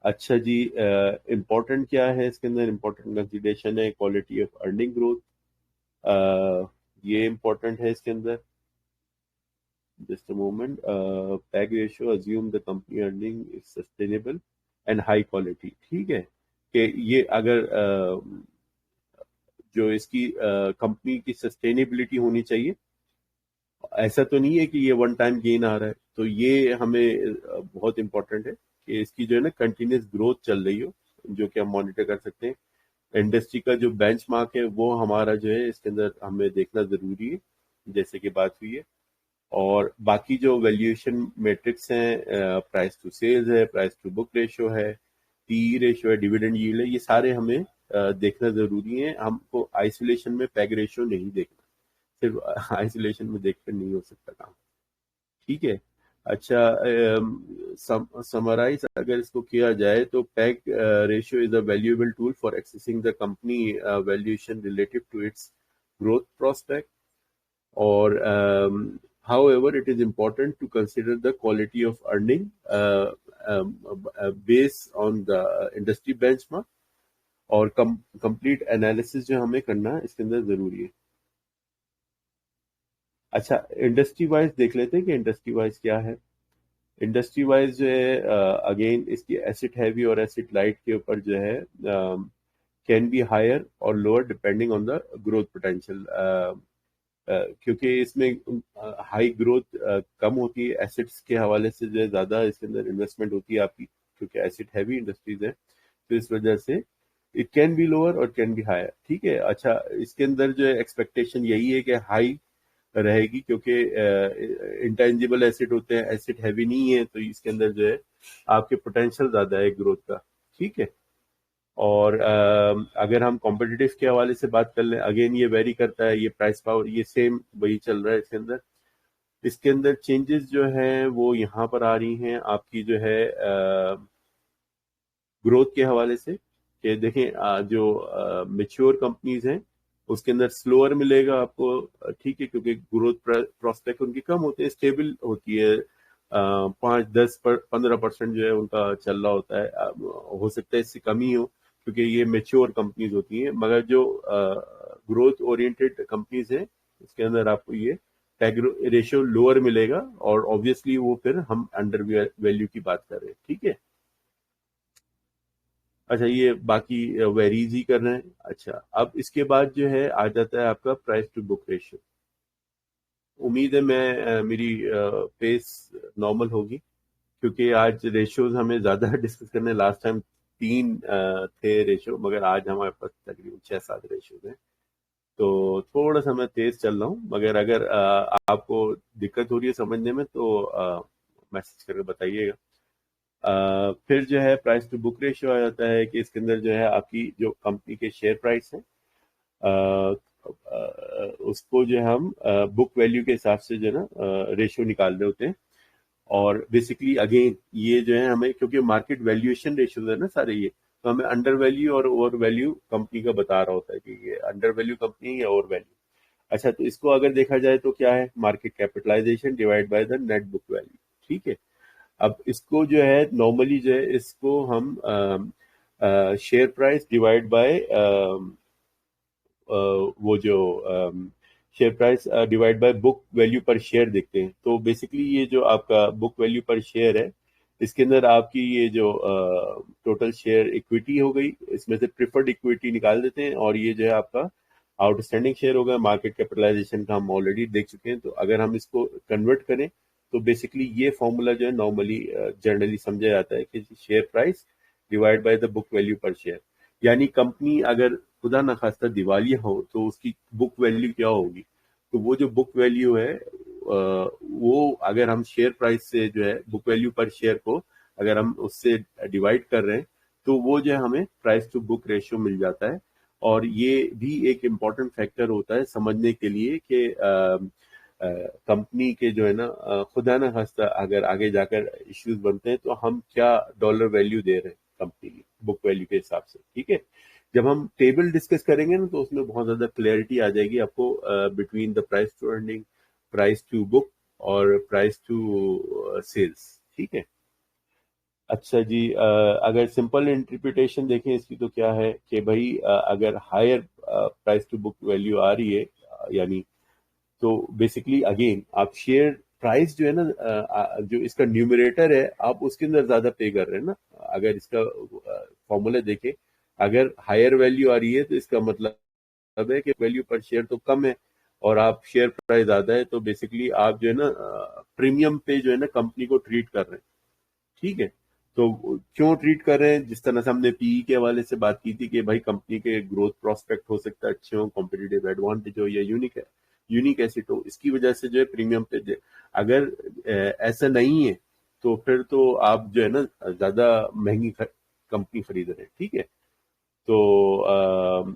अच्छा जी, इम्पोर्टेंट क्या है इसके अंदर? इम्पोर्टेंट कंसिडरेशन है क्वालिटी ऑफ अर्निंग ग्रोथ, ये इम्पोर्टेंट है इसके अंदर। Just a moment, peg ratio assume the company earning is sustainable and high quality. ठीक है, कि ये अगर जो इसकी कंपनी की सस्टेनेबिलिटी होनी चाहिए। ऐसा तो नहीं है कि ये वन टाइम गेन आ रहा है, तो ये हमें बहुत इंपॉर्टेंट है कि इसकी जो है ना कंटिन्यूस ग्रोथ चल रही हो, जो कि हम मॉनिटर कर सकते हैं। इंडस्ट्री का जो बेंचमार्क है वो हमारा जो है इसके अंदर हमें देखना जरूरी है, जैसे कि बात हुई है। और बाकी जो वैल्यूएशन मेट्रिक्स हैं, प्राइस टू सेल्स है, प्राइस टू बुक रेशियो है, पीई रेशियो है, डिविडेंड यील्ड है, ये सारे हमें देखना जरूरी है। हमको आइसोलेशन में पैग रेशियो नहीं देखना, सिर्फ आइसोलेशन में देखकर नहीं हो सकता काम। ठीक है। अच्छा, समराइज अगर इसको किया जाए तो PEG ratio is a valuable tool for accessing the company valuation relative to its growth prospect. और however it is important to consider the quality of earning based on the industry benchmark। और complete analysis जो हमें करना है इसके अंदर जरूरी है। अच्छा, इंडस्ट्री वाइज देख लेते हैं कि इंडस्ट्री वाइज क्या है। इंडस्ट्री वाइज जो है, अगेन इसकी एसिड हैवी और एसिड लाइट के ऊपर जो है कैन बी हायर और lower depending on the growth potential. क्योंकि इसमें हाई ग्रोथ कम होती है, एसिड्स के हवाले से जो है ज़्यादा इसके अंदर इन्वेस्टमेंट होती है आपकी, क्योंकि एसिड हैवी इंडस्ट्रीज है, तो इस वजह से इट कैन बी लोअर और कैन बी हायर। ठीक है, अच्छा, इसके अंदर जो है एक्सपेक्टेशन यही है कि हाई रहेगी, क्योंकि इंटेंजिबल एसिड होते हैं, एसिड हैवी नहीं है, तो इसके अंदर जो है आपके पोटेंशियल ज़्यादा है ग्रोथ का। ठीक है, और अगर हम कॉम्पिटिटिव के हवाले से बात कर लें, अगेन ये वेरी करता है, ये प्राइस पावर ये सेम वही चल रहा है इसके अंदर। इसके अंदर चेंजेस जो हैं वो यहाँ पर आ रही हैं आपकी जो है ग्रोथ के हवाले से, कि देखें जो मेच्योर कंपनीज हैं उसके अंदर स्लोअर मिलेगा आपको। ठीक है, क्योंकि ग्रोथ प्रोस्पेक्ट उनकी कम होते हैं, स्टेबल होती है, 5, 10, 15% जो है उनका चल रहा होता है। हो सकता है इससे कम ही हो, क्योंकि ये मेच्योर कंपनीज होती हैं, मगर जो ग्रोथ ओरिएंटेड कंपनीज हैं उसके अंदर आपको ये टैग रेशियो लोअर मिलेगा, और ऑब्वियसली वो फिर हम अंडर वैल्यू की बात कर रहे हैं। ठीक है, अच्छा, ये बाकी वेरीज ही कर रहे हैं। अच्छा, अब इसके बाद जो है आ जाता है आपका प्राइस टू बुक रेशियो। उम्मीद है मेरी पेस नॉर्मल होगी, क्योंकि आज रेशियोज हमें ज़्यादा डिस्कस करने, लास्ट टाइम 3 थे रेशियो, मगर आज हमारे पास तकरीबन 6-7 रेशियोज हैं। तो थोड़ा सा मैं तेज चल रहा हूँ, मगर अगर आपको दिक्कत हो रही है समझने में तो मैसेज करके बताइएगा। फिर जो है प्राइस टू बुक रेशियो आ जाता है, कि इसके अंदर जो है आपकी जो कंपनी के शेयर प्राइस है, उसको जो हम बुक वैल्यू के हिसाब से जो है ना रेशियो निकाल रहे होते हैं। और बेसिकली अगेन ये जो है हमें, क्योंकि मार्केट वैल्यूएशन रेशियोज है ना सारे ये, तो हमें अंडर वैल्यू और ओवर वैल्यू कंपनी का बता रहा होता है कि ये अंडर वैल्यू कंपनी है या ओवर वैल्यू। अच्छा, तो इसको अगर देखा जाए तो क्या है, market capitalization divide by the net book value. ठीक है, अब इसको जो है नॉर्मली जो है इसको हम शेयर प्राइस डिवाइड बाय वो जो share price divide by book value पर शेयर देखते हैं। तो बेसिकली ये जो आपका बुक वैल्यू पर शेयर है, इसके अंदर आपकी ये जो टोटल शेयर इक्विटी हो गई, इसमें से प्रिफर्ड इक्विटी निकाल देते हैं, और ये जो है आपका आउटस्टैंडिंग शेयर होगा। मार्केट कैपिटलाइजेशन का हम ऑलरेडी देख चुके हैं, तो अगर हम इसको कन्वर्ट करें तो बेसिकली ये फॉर्मूला जो है नॉर्मली जनरली समझा जाता है कि share price divide by the book value पर शेयर। यानी कंपनी अगर खुदा न खास्ता दिवालिया हो तो उसकी बुक वैल्यू क्या होगी, तो वो जो बुक वैल्यू है वो अगर हम शेयर प्राइस से जो है बुक वैल्यू पर शेयर को अगर हम उससे डिवाइड कर रहे हैं, तो वो जो है हमें प्राइस टू बुक रेशियो मिल जाता है। और ये भी एक इम्पॉर्टेंट फैक्टर होता है समझने के लिए कि कंपनी के जो है ना खुदा न खास्ता अगर आगे जाकर इश्यूज बनते हैं तो हम क्या डॉलर वैल्यू दे रहे हैं कंपनी की बुक वैल्यू के हिसाब से। ठीक है, जब हम टेबल डिस्कस करेंगे ना तो उसमें बहुत ज्यादा क्लैरिटी आ जाएगी आपको between the price to earning, price to book और प्राइस टू सेल्स। ठीक है, अच्छा जी, अगर सिंपल इंटरप्रिटेशन देखें इसकी तो क्या है कि भाई अगर higher price to book value आ रही है, यानी तो बेसिकली अगेन आप शेयर प्राइस जो है ना जो इसका न्यूमरेटर है आप उसके अंदर ज्यादा पे कर रहे हैं ना। अगर इसका फॉर्मूला देखें, अगर हायर वैल्यू आ रही है तो इसका मतलब है कि वैल्यू पर शेयर तो कम है, और आप शेयर प्राइस ज्यादा है, तो बेसिकली आप जो है ना प्रीमियम पे जो है ना कंपनी को ट्रीट कर रहे हैं। ठीक है, तो क्यों ट्रीट कर रहे हैं, जिस तरह से हमने पीई के हवाले से बात की थी कि भाई कंपनी के ग्रोथ प्रोस्पेक्ट हो सकता है अच्छे हो, कॉम्पिटिटिव एडवांटेज हो, या यूनिक एसिड हो, इसकी वजह से जो है प्रीमियम पे अगर ऐसा नहीं है तो फिर तो आप जो है ना ज्यादा महंगी कंपनी खरीद रहे हैं। ठीक है, तो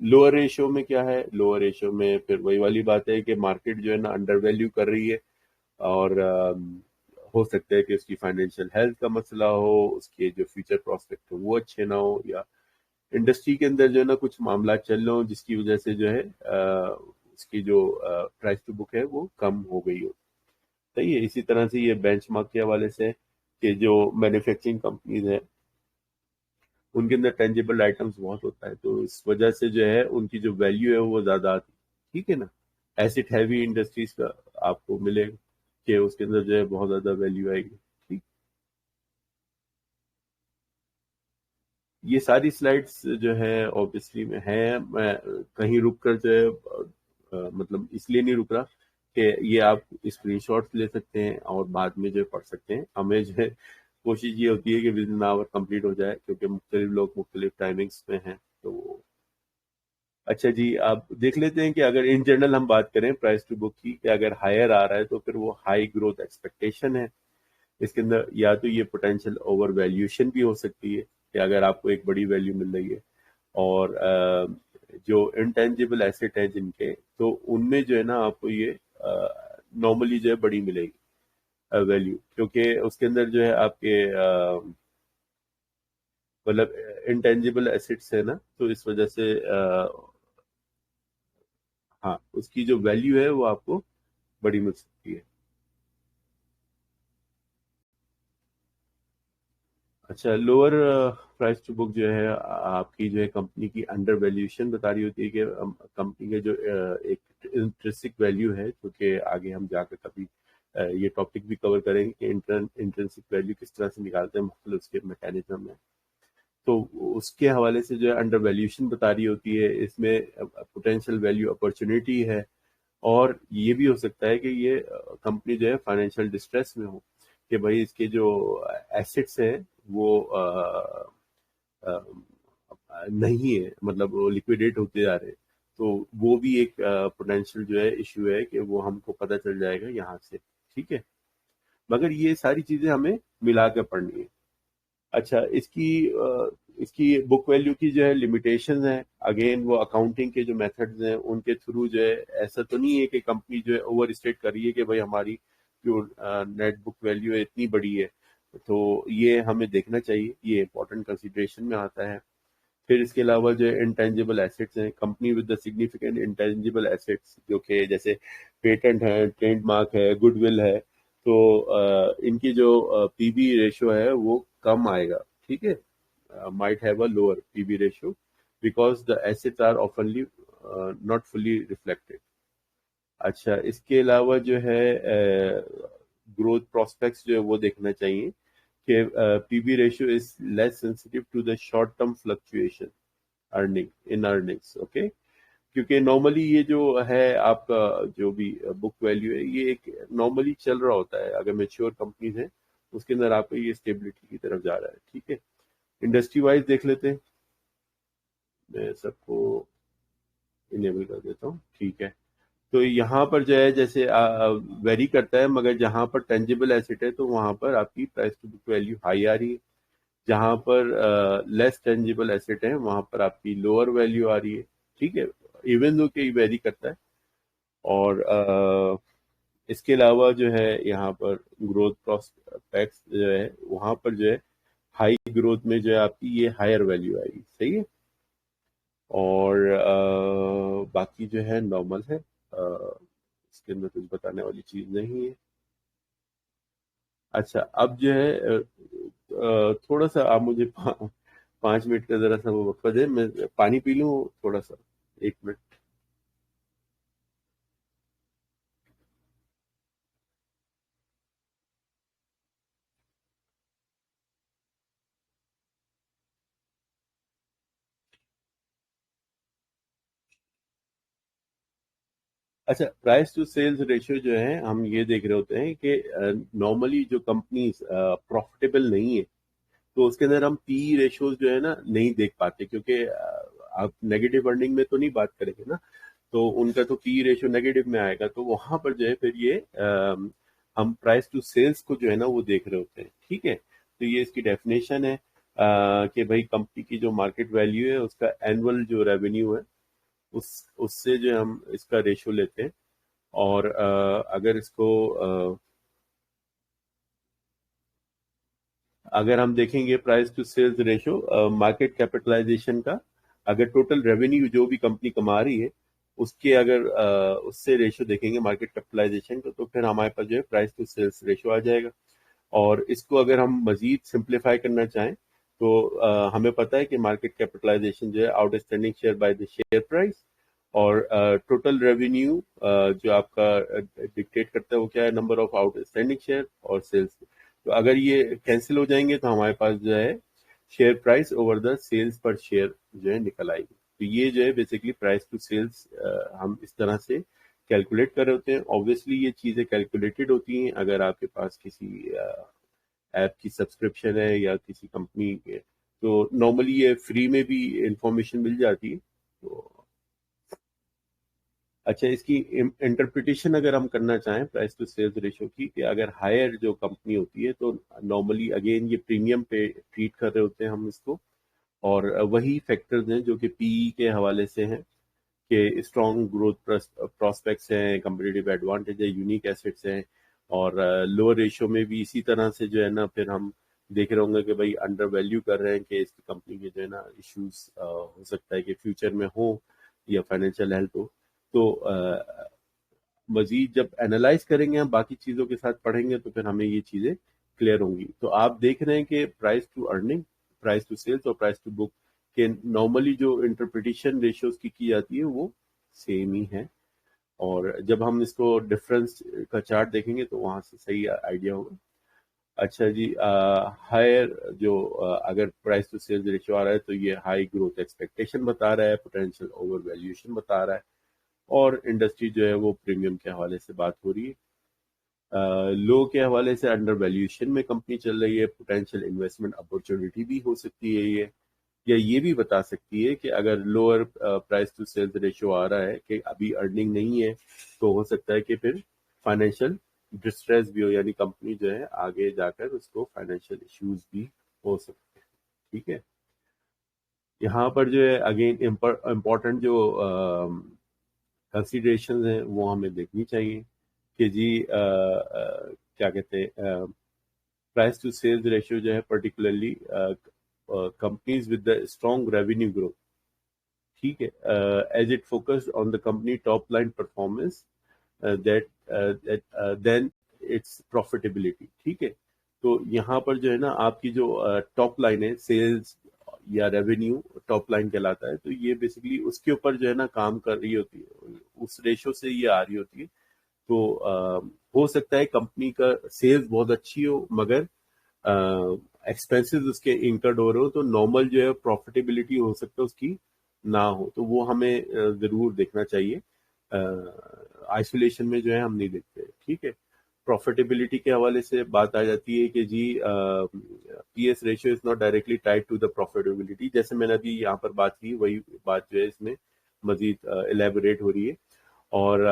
लोअर रेशियो में क्या है, लोअर रेशियो में फिर वही वाली बात है कि मार्केट जो है ना अंडर वैल्यू कर रही है, और हो सकता है कि उसकी फाइनेंशियल हेल्थ का मसला हो, उसके जो फ्यूचर प्रोस्पेक्ट हो वो अच्छे ना हो, या इंडस्ट्री के अंदर जो है ना कुछ मामला चल रहे हो जिसकी वजह से जो है उसकी जो प्राइस टू बुक है वो कम हो गई हो। सही है, इसी तरह से ये बेंचमार्क के हवाले से कि जो मैन्युफैक्चरिंग कंपनीज है उनके अंदर टेंजिबल आइटम्स बहुत होता है, तो इस वजह से जो है उनकी जो वैल्यू है वो ज्यादा आती है। ठीक है ना, एसिड हैवी इंडस्ट्रीज का आपको मिलेगा कि उसके अंदर जो है बहुत ज्यादा वैल्यू आएगी। ठीक, ये सारी स्लाइड्स जो है ऑब्वियसली में है, मैं कहीं रुक कर जो है मतलब इसलिए नहीं रुक रहा कि ये आप स्क्रीनशॉट्स ले सकते हैं और बाद में जो है पढ़ सकते हैं। हमें जो है कोशिश ये होती है कि विद इन आवर कंप्लीट हो जाए, क्योंकि मुख्तलिफ लोग मुख्तलिफ टाइमिंग्स में हैं। तो अच्छा जी, आप देख लेते हैं कि अगर इन जनरल हम बात करें प्राइस टू बुक की, कि अगर हायर आ रहा है तो फिर वो हाई ग्रोथ एक्सपेक्टेशन है। इसके अंदर या तो ये पोटेंशियल ओवर वैल्यूएशन भी हो सकती है कि अगर आपको एक बड़ी वैल्यू मिल रही है, और जो इंटेंजिबल एसेट हैं जिनके, तो उनमें जो है ना आपको ये नॉर्मली जो है बड़ी मिलेगी वैल्यू, क्योंकि उसके अंदर जो है आपके मतलब इंटेंजिबल एसेट्स है ना, तो इस वजह से हाँ उसकी जो वैल्यू है वो आपको बड़ी मिल सकती है। अच्छा, लोअर प्राइस टू बुक जो है आपकी जो है कंपनी की अंडर वैल्यूएशन बता रही होती है कि कंपनी के जो एक इंट्रिंसिक वैल्यू है, जो कि आगे हम जाकर कभी ये टॉपिक भी कवर करेंगे कि इंट्रिंसिक वैल्यू किस तरह से निकालते हैं, मुख्तलिफ उसके मैकेनिज्म है। तो उसके हवाले से जो है अंडर वैल्यूएशन बता रही होती है, इसमें पोटेंशियल वैल्यू अपॉर्चुनिटी है, और ये भी हो सकता है कि ये कंपनी जो है फाइनेंशियल डिस्ट्रेस में हो, कि भाई इसके जो एसेट्स हैं वो अ, नहीं है, मतलब वो लिक्विडेट होते जा रहे हैं। तो वो भी एक पोटेंशियल जो है इशू है कि वो हमको पता चल जाएगा यहाँ से। ठीक है, मगर ये सारी चीजें हमें मिला के पढ़नी है। अच्छा, इसकी बुक वैल्यू की जो है लिमिटेशन है, अगेन वो अकाउंटिंग के जो मेथड्स हैं उनके थ्रू जो है, ऐसा तो नहीं है कि कंपनी जो है ओवर स्टेट कर रही है कि भाई हमारी जो नेट बुक वैल्यू है इतनी बड़ी है। तो ये हमें देखना चाहिए, ये इंपॉर्टेंट कंसिडरेशन में आता है। फिर इसके अलावा जो है इंटेंजिबल एसेट्स हैं, company with the significant intangible assets, जो कि जैसे पेटेंट है, ट्रेडमार्क है, गुडविल है, तो इनकी जो पीबी रेशो है वो कम आएगा। ठीक है, might have a lower PB ratio because the assets are oftenly not fully reflected। अच्छा, इसके अलावा जो है ग्रोथ प्रोस्पेक्ट्स जो है वो देखना चाहिए कि PB ratio is less sensitive to the short term fluctuation earnings. Okay, क्योंकि नॉर्मली ये जो है आपका जो भी बुक वैल्यू है, ये एक नॉर्मली चल रहा होता है, अगर मेच्योर कंपनीज है उसके अंदर आपका ये स्टेबिलिटी की तरफ जा रहा है। ठीक है, इंडस्ट्री वाइज देख लेते हैं, मैं सबको इनेबल कर देता हूँ। ठीक है, तो यहाँ पर जो है जैसे वेरी करता है, मगर जहाँ पर टेंजिबल एसेट है तो वहाँ पर आपकी price to book value high आ रही है, जहाँ पर लेस टेंजिबल एसेट है वहाँ पर आपकी लोअर वैल्यू आ रही है। ठीक है, इवन दो के वेरी करता है। और इसके अलावा जो है यहाँ पर ग्रोथ प्रोस्पेक्ट्स जो है वहाँ पर जो है हाई ग्रोथ में जो है आपकी ये हायर वैल्यू आएगी। सही है, और बाकी जो है नॉर्मल है, इसके अंदर कुछ बताने वाली चीज नहीं है। अच्छा, अब जो है थोड़ा सा आप मुझे 5 मिनट का जरा सा वो वक्फा दे, मैं पानी पी लूँ थोड़ा सा, 1 मिनट। अच्छा, प्राइस टू सेल्स रेशियो जो है हम ये देख रहे होते हैं कि नॉर्मली जो कंपनीज प्रॉफिटेबल नहीं है, तो उसके अंदर हम पी रेशियोज जो है ना नहीं देख पाते, क्योंकि आप नेगेटिव अर्निंग में तो नहीं बात करेंगे ना, तो उनका तो पी रेशियो नेगेटिव में आएगा, तो वहां पर जो है फिर ये हम प्राइस टू सेल्स को जो है ना वो देख रहे होते हैं। ठीक है, तो ये इसकी डेफिनेशन है कि भाई कंपनी की जो मार्केट वैल्यू है उसका एनुअल जो रेवेन्यू है उस उससे जो हम इसका रेशियो लेते हैं, और अगर इसको अगर हम देखेंगे price to sales ratio market capitalization का, अगर टोटल रेवेन्यू जो भी कंपनी कमा रही है उसके अगर उससे रेशियो देखेंगे मार्केट कैपिटलाइजेशन का, तो फिर हमारे पास जो है प्राइस टू सेल्स रेशियो आ जाएगा। और इसको अगर हम मजीद सिंप्लीफाई करना चाहें तो हमें पता है कि मार्केट कैपिटलाइजेशन जो है outstanding share bye the share price, और टोटल रेवेन्यू जो आपका डिक्टेट करता है वो क्या है, नंबर ऑफ आउटस्टैंडिंग शेयर और सेल्स। तो अगर ये कैंसिल हो जाएंगे तो हमारे पास जो है share price over the sales per share जो है निकल आएगी। तो ये जो है बेसिकली प्राइस टू सेल्स हम इस तरह से कैलकुलेट कर रहे होते हैं। ऑब्वियसली ये चीज़ें कैलकुलेटेड होती हैं अगर आपके पास किसी ऐप की सब्सक्रिप्शन है या किसी कंपनी के, तो नॉर्मली ये फ्री में भी इंफॉर्मेशन मिल जाती है। तो अच्छा, इसकी इंटरप्रिटेशन अगर हम करना चाहें प्राइस टू सेल्स रेशियो की, कि अगर हायर जो कंपनी होती है तो नॉर्मली अगेन ये प्रीमियम पे ट्रीट कर रहे होते हैं हम इसको, और वही फैक्टर्स हैं जो कि पीई के हवाले से हैं कि स्ट्रॉन्ग ग्रोथ प्रोस्पेक्ट्स हैं, कंपेटिटिव एडवांटेज है, यूनिक एसेट्स हैं, और लोअर रेशियो में भी इसी तरह से जो है ना फिर हम देख रहे होंगे कि भाई अंडर वैल्यू कर रहे हैं कि इसकी कंपनी के जो है ना इश्यूज हो सकता है कि फ्यूचर में हो या फाइनेंशियल हेल्थ हो। तो मजीद जब एनालाइज करेंगे हम बाकी चीज़ों के साथ पढ़ेंगे तो फिर हमें ये चीज़ें क्लियर होंगी। तो आप देख रहे हैं कि price to earning, price to sales और प्राइस टू बुक के नॉर्मली जो इंटरप्रिटेशन रेशियोज की जाती है वो सेम ही है, और जब हम इसको डिफरेंस का चार्ट देखेंगे तो वहां से सही आइडिया होगा। अच्छा जी, हायर जो अगर प्राइस टू सेल्स रेशियो आ रहा है तो ये हाई ग्रोथ एक्सपेक्टेशन बता रहा है, पोटेंशियल ओवर वैल्यूएशन बता रहा है, और इंडस्ट्री जो है वो प्रीमियम के हवाले से बात हो रही है। लो के हवाले से अंडर वैल्यूएशन में कंपनी चल रही है, पोटेंशियल इन्वेस्टमेंट अपॉर्चुनिटी भी हो सकती है ये, या ये भी बता सकती है कि अगर lower price to sales ratio आ रहा है कि अभी अर्निंग नहीं है, तो हो सकता है कि फिर फाइनेंशियल डिस्ट्रेस भी हो, यानी कंपनी जो है आगे जाकर उसको फाइनेंशियल इश्यूज भी हो सकते हैं। ठीक है, यहाँ पर जो है अगेन इम्पोर्टेंट जो कंसिडरेशन हैं वो हमें देखनी चाहिए कि जी क्या कहते हैं, प्राइस टू सेल्स रेशियो जो है particularly companies with the strong revenue growth, ठीक है, as it focused on the company top line performance that then its profitability. ठीक है, तो यहाँ पर जो है ना आपकी जो टॉप लाइन है, सेल्स या रेवेन्यू टॉप लाइन कहलाता है, तो ये बेसिकली उसके ऊपर जो है ना काम कर रही होती है, उस रेशो से ये आ रही होती है। तो हो सकता है कंपनी का सेल्स बहुत अच्छी हो मगर एक्सपेंसेस उसके इंकर्ड हो रहे हो, तो नॉर्मल जो है प्रॉफिटेबिलिटी हो सकता है उसकी ना हो, तो वो हमें जरूर देखना चाहिए। आइसोलेशन में जो है हम नहीं देखते। ठीक है, प्रॉफिटेबिलिटी के हवाले से बात आ जाती है कि जी PS ratio is not directly tied to the profitability, जैसे मैंने अभी यहाँ पर बात की वही बात जो है इसमें मजीद इलेबोरेट हो रही है। और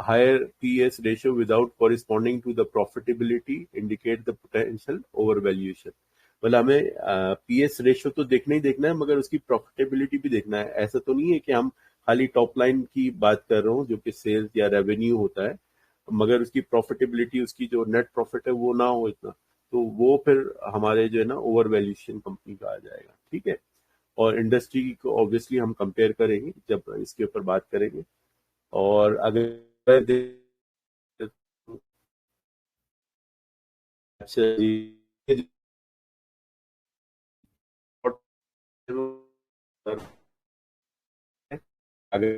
higher PS ratio without corresponding to the profitability indicate the potential over valuation. मतलब हमें पीएस रेशियो तो देखना ही देखना है मगर उसकी प्रॉफिटेबिलिटी भी देखना है। ऐसा तो नहीं है कि हम खाली टॉप लाइन की बात कर रहा हूँ जो कि सेल्स या रेवेन्यू होता है, मगर उसकी प्रॉफिटेबिलिटी, उसकी जो नेट प्रॉफिट है वो ना हो इतना, तो वो फिर हमारे जो है ना ओवर वैल्यूएशन कंपनी का आ जाएगा। ठीक है, और इंडस्ट्री को ऑब्वियसली हम कंपेयर करेंगे जब इसके ऊपर बात करेंगे। और अगर अच्छा जी, अगर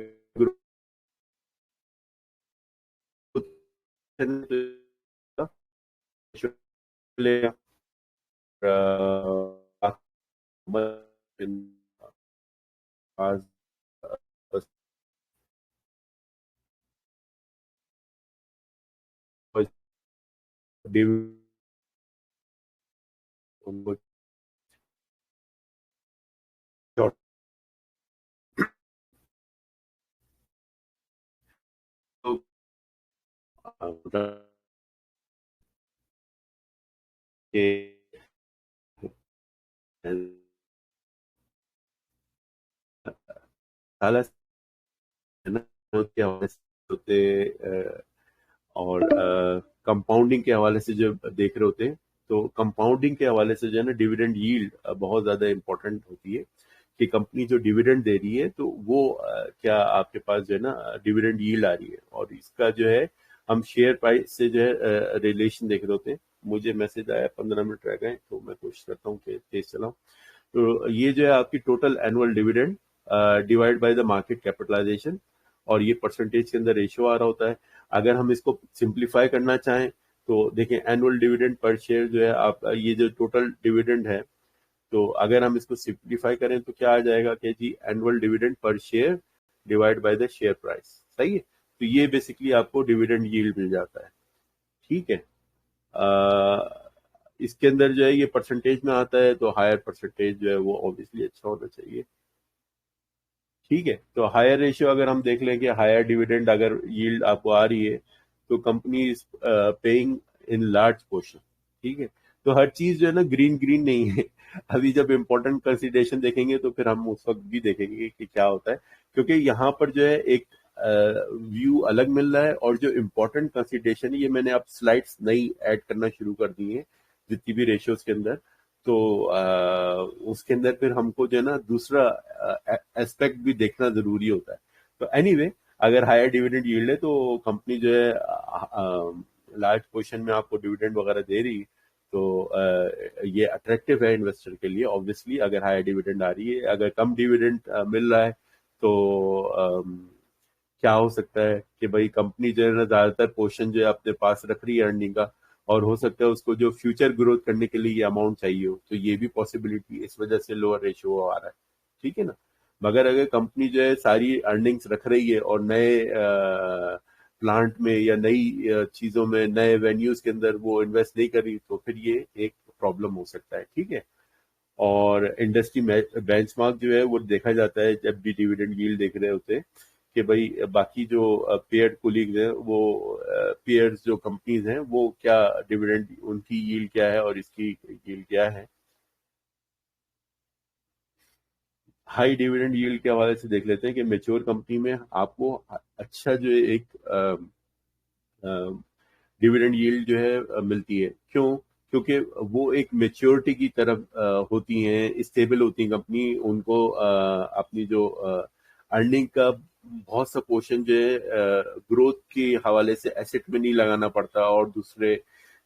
के हवाले से होते और कंपाउंडिंग के हवाले से जो देख रहे होते हैं, तो कंपाउंडिंग के हवाले से जो है ना डिविडेंड यील्ड बहुत ज्यादा इंपॉर्टेंट होती है कि कंपनी जो डिविडेंड दे रही है तो वो क्या आपके पास जो है ना डिविडेंड यील्ड आ रही है, और इसका जो है हम शेयर प्राइस से जो है रिलेशन देख रहे होते हैं। मुझे मैसेज आया, 15 मिनट रह गए, तो मैं कोशिश करता हूँ कि तेज चलाऊं। तो ये जो है आपकी total annual dividend divide by the market capitalization, और ये परसेंटेज के अंदर रेशियो आ रहा होता है। अगर हम इसको सिंप्लीफाई करना चाहें तो देखें एनुअल डिविडेंड पर शेयर जो है आपका, ये जो टोटल डिविडेंड है, तो अगर हम इसको सिंप्लीफाई करें तो क्या आ जाएगा कि जी annual dividend per share divide by the share price. सही है, तो ये बेसिकली आपको डिविडेंड यील्ड मिल जाता है। ठीक है, इसके अंदर जो है ये परसेंटेज में आता है, तो हायर परसेंटेज जो है वो ऑब्वियसली अच्छा होना चाहिए। ठीक है, तो हायर रेशियो अगर हम देख लें कि हायर डिविडेंड अगर यील्ड आपको आ रही है तो company is paying in large portion. ठीक है, तो हर चीज जो है ना ग्रीन ग्रीन नहीं है। अभी जब इम्पोर्टेंट कंसिडरेशन देखेंगे तो फिर हम उस वक्त भी देखेंगे कि क्या होता है, क्योंकि यहाँ पर जो है एक व्यू अलग मिल रहा है, और जो इम्पोर्टेंट कंसिडरेशन है ये मैंने अब स्लाइड्स नई ऐड करना शुरू कर दी है जितनी भी रेशियोज के अंदर। तो उसके अंदर फिर हमको जो है ना दूसरा एस्पेक्ट भी देखना जरूरी होता है। तो एनीवे अगर हायर डिविडेंड यील्ड है तो कंपनी जो है लार्ज पोर्शन में आपको डिविडेंड वगैरह दे रही, तो ये अट्रैक्टिव है इन्वेस्टर के लिए। ऑब्वियसली अगर हायर डिविडेंड आ रही है, अगर कम डिविडेंड मिल रहा है तो क्या हो सकता है कि भाई कंपनी जो है ना ज्यादातर पोर्शन जो है अपने पास रख रही है अर्निंग का, और हो सकता है उसको जो फ्यूचर ग्रोथ करने के लिए ये अमाउंट चाहिए हो, तो ये भी पॉसिबिलिटी, इस वजह से लोअर रेशियो आ रहा है। ठीक है ना, मगर अगर कंपनी जो है सारी अर्निंग्स रख रही है और नए प्लांट में या नई चीजों में, नए वेन्यूज के अंदर वो इन्वेस्ट नहीं कर रही, तो फिर ये एक प्रॉब्लम हो सकता है। ठीक है, और इंडस्ट्री बेंचमार्क जो है वो देखा जाता है जब भी डिविडेंड यील्ड देख रहे होते हैं कि भाई बाकी जो पेयर्ड कोलीग्स हैं, वो पेयर्स जो कंपनीज हैं वो क्या डिविडेंड, उनकी यील्ड क्या है और इसकी यील्ड क्या है। हाई डिविडेंड यील्ड के हवाले से देख लेते हैं कि मेच्योर कंपनी में आपको अच्छा जो है एक डिविडेंड यील्ड जो है मिलती है। क्यों? क्योंकि वो एक मेच्योरिटी की तरफ होती हैं, स्टेबल होती हैं कंपनी, उनको अपनी जो अर्निंग का बहुत सा पोर्शन जो है ग्रोथ के हवाले से एसेट में नहीं लगाना पड़ता और दूसरे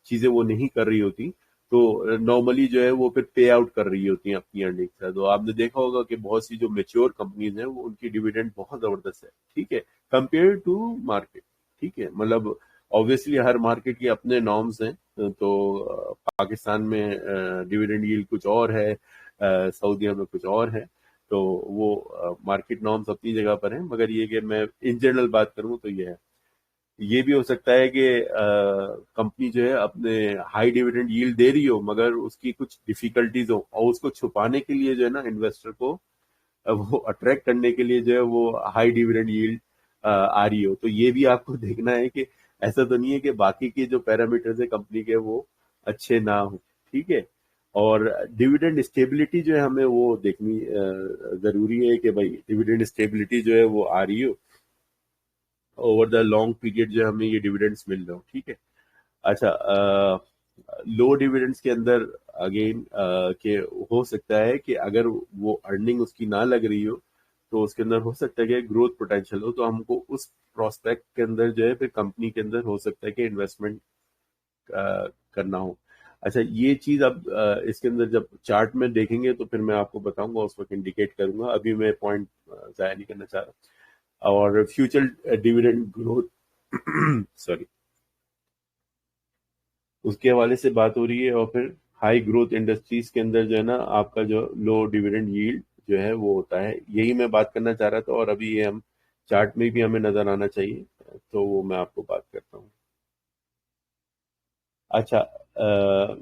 चीजें वो नहीं कर रही होती, तो नॉर्मली जो है वो फिर पे आउट कर रही होती हैं अपनी अर्निंग से। तो आपने देखा होगा कि बहुत सी जो मेच्योर कंपनीज हैं वो उनकी डिविडेंड बहुत जबरदस्त है। ठीक है, कंपेयर टू मार्केट। ठीक है, मतलब ऑब्वियसली हर मार्केट के अपने नॉर्म्स हैं, तो पाकिस्तान में डिविडेंड यील्ड कुछ और है, सऊदीया में कुछ और है, तो वो मार्केट नॉर्म्स अपनी जगह पर हैं, मगर ये कि मैं इन जनरल बात करूं तो ये है। ये भी हो सकता है कि कंपनी जो है अपने हाई डिविडेंड यील्ड दे रही हो मगर उसकी कुछ डिफिकल्टीज हो, और उसको छुपाने के लिए जो है ना इन्वेस्टर को वो अट्रैक्ट करने के लिए जो है वो हाई डिविडेंड यील्ड आ रही हो। तो ये भी आपको देखना है कि ऐसा तो नहीं है कि बाकी के जो पैरामीटर्स है कंपनी के वो अच्छे ना हो। ठीक है, और डिविडेंड स्टेबिलिटी जो है हमें वो देखनी जरूरी है कि भाई डिविडेंड स्टेबिलिटी जो है वो आ रही हो, ओवर द लॉन्ग पीरियड जो हमें ये डिविडेंड्स मिल रहे हो। ठीक है, अच्छा, लो डिविडेंड्स के अंदर अगेन के हो सकता है कि अगर वो अर्निंग उसकी ना लग रही हो तो उसके अंदर हो सकता है कि ग्रोथ पोटेंशियल हो, तो हमको उस प्रोस्पेक्ट के अंदर जो है फिर कंपनी के अंदर हो सकता है कि इन्वेस्टमेंट करना हो। अच्छा, ये चीज अब इसके अंदर जब चार्ट में देखेंगे तो फिर मैं आपको बताऊंगा, उस वक्त इंडिकेट करूंगा, अभी मैं पॉइंट जाया नहीं करना चाह रहा। और फ्यूचर डिविडेंड ग्रोथ सॉरी, उसके हवाले से बात हो रही है, और फिर हाई ग्रोथ इंडस्ट्रीज के अंदर जो है ना आपका जो लो डिविडेंड यील्ड जो है वो होता है, यही मैं बात करना चाह रहा था, और अभी ये हम चार्ट में भी हमें नजर आना चाहिए, तो वो मैं आपको बात करता हूँ। अच्छा,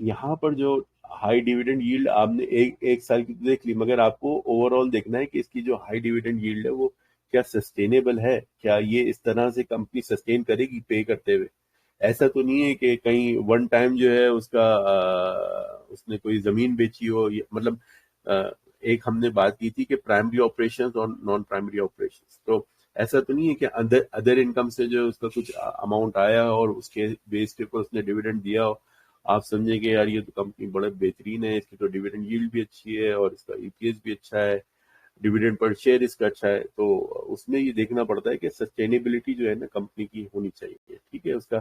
यहाँ पर जो हाई डिविडेंड यील्ड आपने एक एक साल की तो देख ली, मगर आपको ओवरऑल देखना है कि इसकी जो हाई डिविडेंड यील्ड है वो क्या सस्टेनेबल है, क्या ये इस तरह से कंपनी सस्टेन करेगी पे करते हुए। ऐसा तो नहीं है कि कहीं वन टाइम जो है उसका उसने कोई जमीन बेची हो, मतलब एक हमने बात की थी कि प्राइमरी ऑपरेशंस और नॉन प्राइमरी ऑपरेशंस, तो ऐसा तो नहीं है कि अदर अदर इनकम से जो उसका कुछ अमाउंट आया और उसके बेस के ऊपर उसने डिविडेंड दिया हो। आप समझेंगे यार ये तो कंपनी बड़ा बेहतरीन है, इसकी तो डिविडेंड यील्ड भी अच्छी है और इसका ईपीएस भी अच्छा है, डिविडेंड पर शेयर इसका अच्छा है, तो उसमें ये देखना पड़ता है कि सस्टेनेबिलिटी जो है ना कंपनी की होनी चाहिए। ठीक है, उसका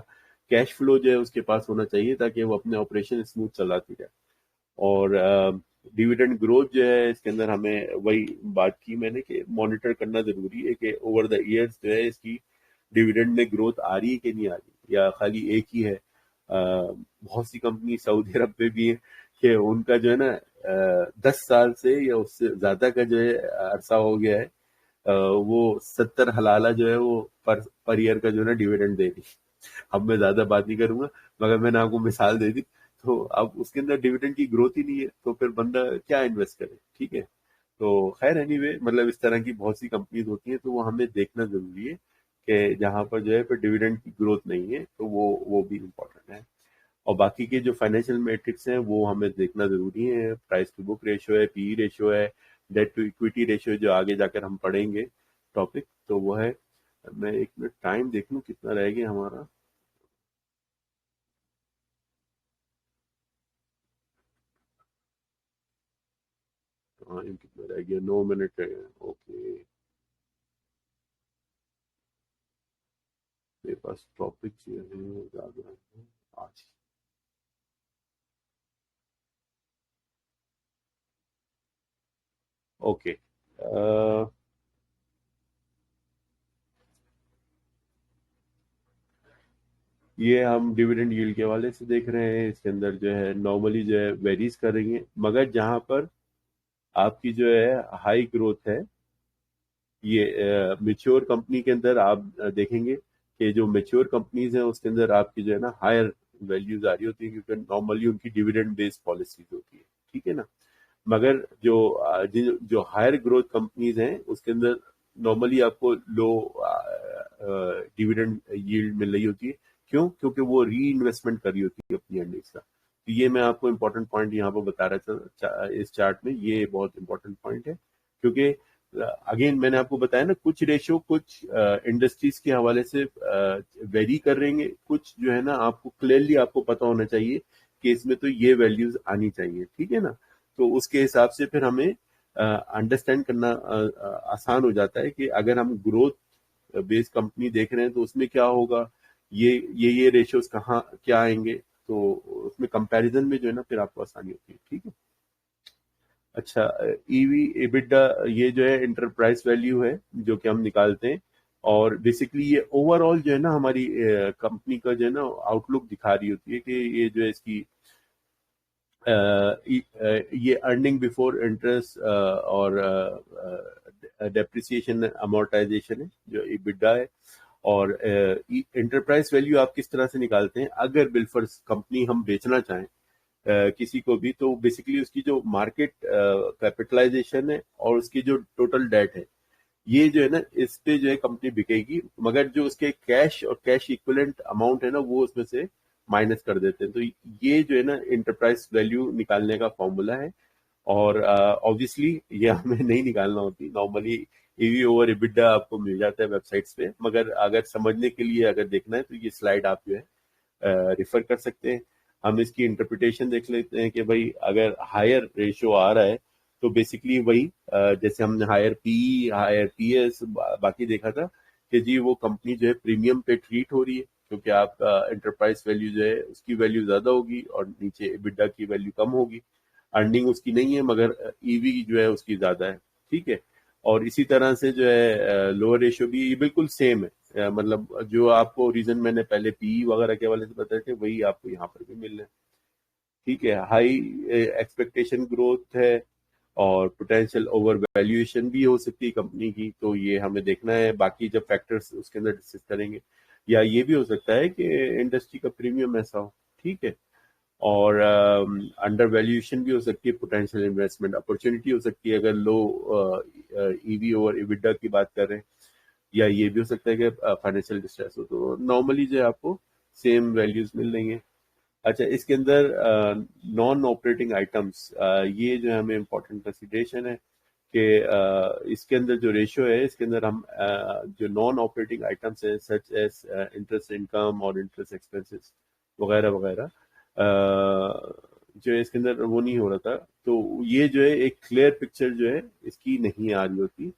कैश फ्लो जो है उसके पास होना चाहिए ताकि वो अपने ऑपरेशन स्मूथ चलाती जाए। और डिविडेंड ग्रोथ जो है इसके अंदर हमें वही बात की मैंने कि मॉनिटर करना जरूरी है कि ओवर द इयर्स जो है इसकी डिविडेंड में ग्रोथ आ रही है कि नहीं आ रही, या खाली एक ही है। बहुत सी कंपनी सऊदी अरब में भी है कि उनका जो है ना 10 साल से या उससे ज्यादा का जो है अरसा हो गया है, वो 70 हलाला जो है वो पर ईयर का जो है ना डिविडेंड दे रही है। अब मैं ज्यादा बात नहीं करूंगा, मगर मैंने आपको मिसाल दे दी। तो अब उसके अंदर डिविडेंड की ग्रोथ ही नहीं है, तो फिर बंदा क्या इन्वेस्ट करे, ठीक है। तो खैर एनीवे, मतलब इस तरह की बहुत सी कंपनीज होती हैं, तो वो हमें देखना जरूरी है कि जहां पर जो है फिर डिविडेंड की ग्रोथ नहीं है, तो वो भी इम्पोर्टेंट है। और बाकी के जो फाइनेंशियल मैट्रिक्स हैं वो हमें देखना जरूरी है। प्राइस टू बुक रेशियो है, पी रेशियो है, डेट टू इक्विटी रेशियो, जो आगे जाकर हम पढ़ेंगे टॉपिक, तो वो है। मैं एक मिनट टाइम देख लूं कितना रह गया हमारा। टाइम कितना रह गया, 9 मिनट है। ओके, मेरे पास टॉपिक जो है ज्यादा है आज। ओके, ये हम डिविडेंड यील्ड के हवाले से देख रहे हैं। इसके अंदर जो है नॉर्मली जो है वेरीज कर रही है, मगर जहां पर आपकी जो है हाई ग्रोथ है, ये मेच्योर कंपनी के अंदर आप देखेंगे कि जो मेच्योर कंपनीज हैं उसके अंदर आपकी जो है ना हायर वैल्यूज आ रही होती है, क्योंकि नॉर्मली उनकी डिविडेंड बेस्ड पॉलिसीज होती है, ठीक है ना। मगर जो हायर ग्रोथ कंपनीज हैं उसके अंदर नॉर्मली आपको लो डिविडेंड यील्ड मिल रही होती है। क्यों? क्योंकि वो री इन्वेस्टमेंट कर रही होती है अपनी अर्निंग्स का। तो ये मैं आपको इम्पोर्टेंट पॉइंट यहाँ पर बता रहा था इस चार्ट में, ये बहुत इंपॉर्टेंट पॉइंट है। क्योंकि अगेन मैंने आपको बताया ना, कुछ रेशियो कुछ इंडस्ट्रीज के हवाले से वेरी कर रहेंगे, कुछ जो है ना आपको क्लियरली आपको पता होना चाहिए कि इसमें तो ये वैल्यूज आनी चाहिए, ठीक है ना। तो उसके हिसाब से फिर हमें अंडरस्टैंड करना आसान हो जाता है कि अगर हम ग्रोथ बेस्ड कंपनी देख रहे हैं तो उसमें क्या होगा, ये रेशियोज कहाँ क्या आएंगे, तो उसमें कंपैरिजन में जो है ना फिर आपको आसानी होती है, ठीक है। अच्छा, ईवी एबिटा, ये जो है इंटरप्राइज वैल्यू है जो कि हम निकालते हैं। और बेसिकली ये ओवरऑल जो है ना हमारी कंपनी का जो है ना आउटलुक दिखा रही होती है कि ये जो है इसकी ये अर्निंग बिफोर इंटरेस्ट और डेप्रिसिएशन अमोर्टाइजेशन है जो EBITDA है। और इंटरप्राइज वैल्यू आप किस तरह से निकालते हैं, अगर बिलफर्स कंपनी हम बेचना चाहें किसी को भी, तो बेसिकली उसकी जो मार्केट कैपिटलाइजेशन है और उसकी जो टोटल डेट है, ये जो है ना इस पे जो है कंपनी बिकेगी, मगर जो उसके कैश और कैश इक्विवेलेंट अमाउंट है ना वो उसमें से माइनस कर देते हैं। तो ये जो है ना इंटरप्राइज वैल्यू निकालने का फॉर्मूला है। और ऑब्वियसली ये हमें नहीं निकालना होती, नॉर्मली ईवी ओवर EBITDA आपको मिल जाता है वेबसाइट्स पे, मगर अगर समझने के लिए अगर देखना है तो ये स्लाइड आप जो है रिफर कर सकते हैं। हम इसकी इंटरप्रिटेशन देख लेते हैं कि भाई अगर हायर रेशियो आ रहा है तो बेसिकली वही जैसे हमने हायर पी, हायर PS बाकी देखा था कि जी वो कंपनी जो है प्रीमियम पे ट्रीट हो रही है, क्योंकि आपका एंटरप्राइज वैल्यू जो है उसकी वैल्यू ज्यादा होगी और नीचे EBITDA की वैल्यू कम होगी। अर्निंग उसकी नहीं है मगर ईवी जो है उसकी ज्यादा है, ठीक है। और इसी तरह से जो है लोअर रेशियो भी ये बिल्कुल सेम है। मतलब जो आपको रीजन मैंने पहले पी वगैरह के वाले से बताए थे वही आपको यहाँ पर भी मिल रहे हैं, ठीक है। हाई एक्सपेक्टेशन ग्रोथ है और पोटेंशियल ओवर वैल्यूएशन भी हो सकती है कंपनी की, तो ये हमें देखना है, बाकी जब फैक्टर्स उसके अंदर डिस्कस करेंगे। या ये भी हो सकता है कि इंडस्ट्री का प्रीमियम ऐसा हो, ठीक है। और अंडर वैल्यूएशन भी हो सकती है, पोटेंशियल इन्वेस्टमेंट अपॉर्चुनिटी हो सकती है अगर लो ईवी ओवर EBITDA की बात कर रहे हैं। या ये भी हो सकता है कि फाइनेंशियल डिस्ट्रेस हो, तो नॉर्मली जो है आपको सेम वैल्यूज मिल रही हैं। अच्छा, इसके अंदर नॉन ऑपरेटिंग आइटम्स, ये जो है हमें इम्पोर्टेंट कंसिडरेशन है कि इसके अंदर जो रेशियो है इसके अंदर हम जो नॉन ऑपरेटिंग आइटम्स है सच एज इंटरेस्ट इनकम और इंटरेस्ट एक्सपेंसेस वगैरह वगैरह, जो है इसके अंदर वो नहीं हो रहा था। तो ये जो है एक क्लियर पिक्चर जो है इसकी नहीं आ रही होती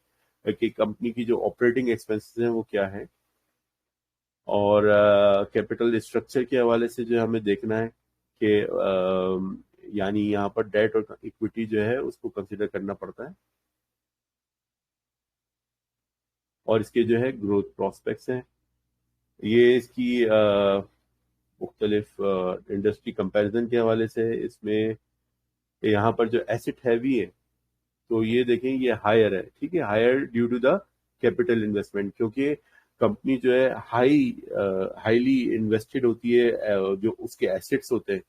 कि कंपनी की जो ऑपरेटिंग एक्सपेंसेस हैं वो क्या है। और कैपिटल स्ट्रक्चर के हवाले से जो हमें देखना है कि यानी यहाँ पर डेट और इक्विटी जो है उसको कंसिडर करना पड़ता है, और इसके जो है ग्रोथ प्रोस्पेक्ट्स हैं। ये इसकी मुख्तलिफ इंडस्ट्री कंपैरिजन के हवाले से है। इसमें यहाँ पर जो एसिड हैवी है तो ये देखें ये हायर है, ठीक है, higher due to the capital investment, क्योंकि कंपनी जो है हाईली इन्वेस्टेड होती है, जो उसके एसेट्स होते हैं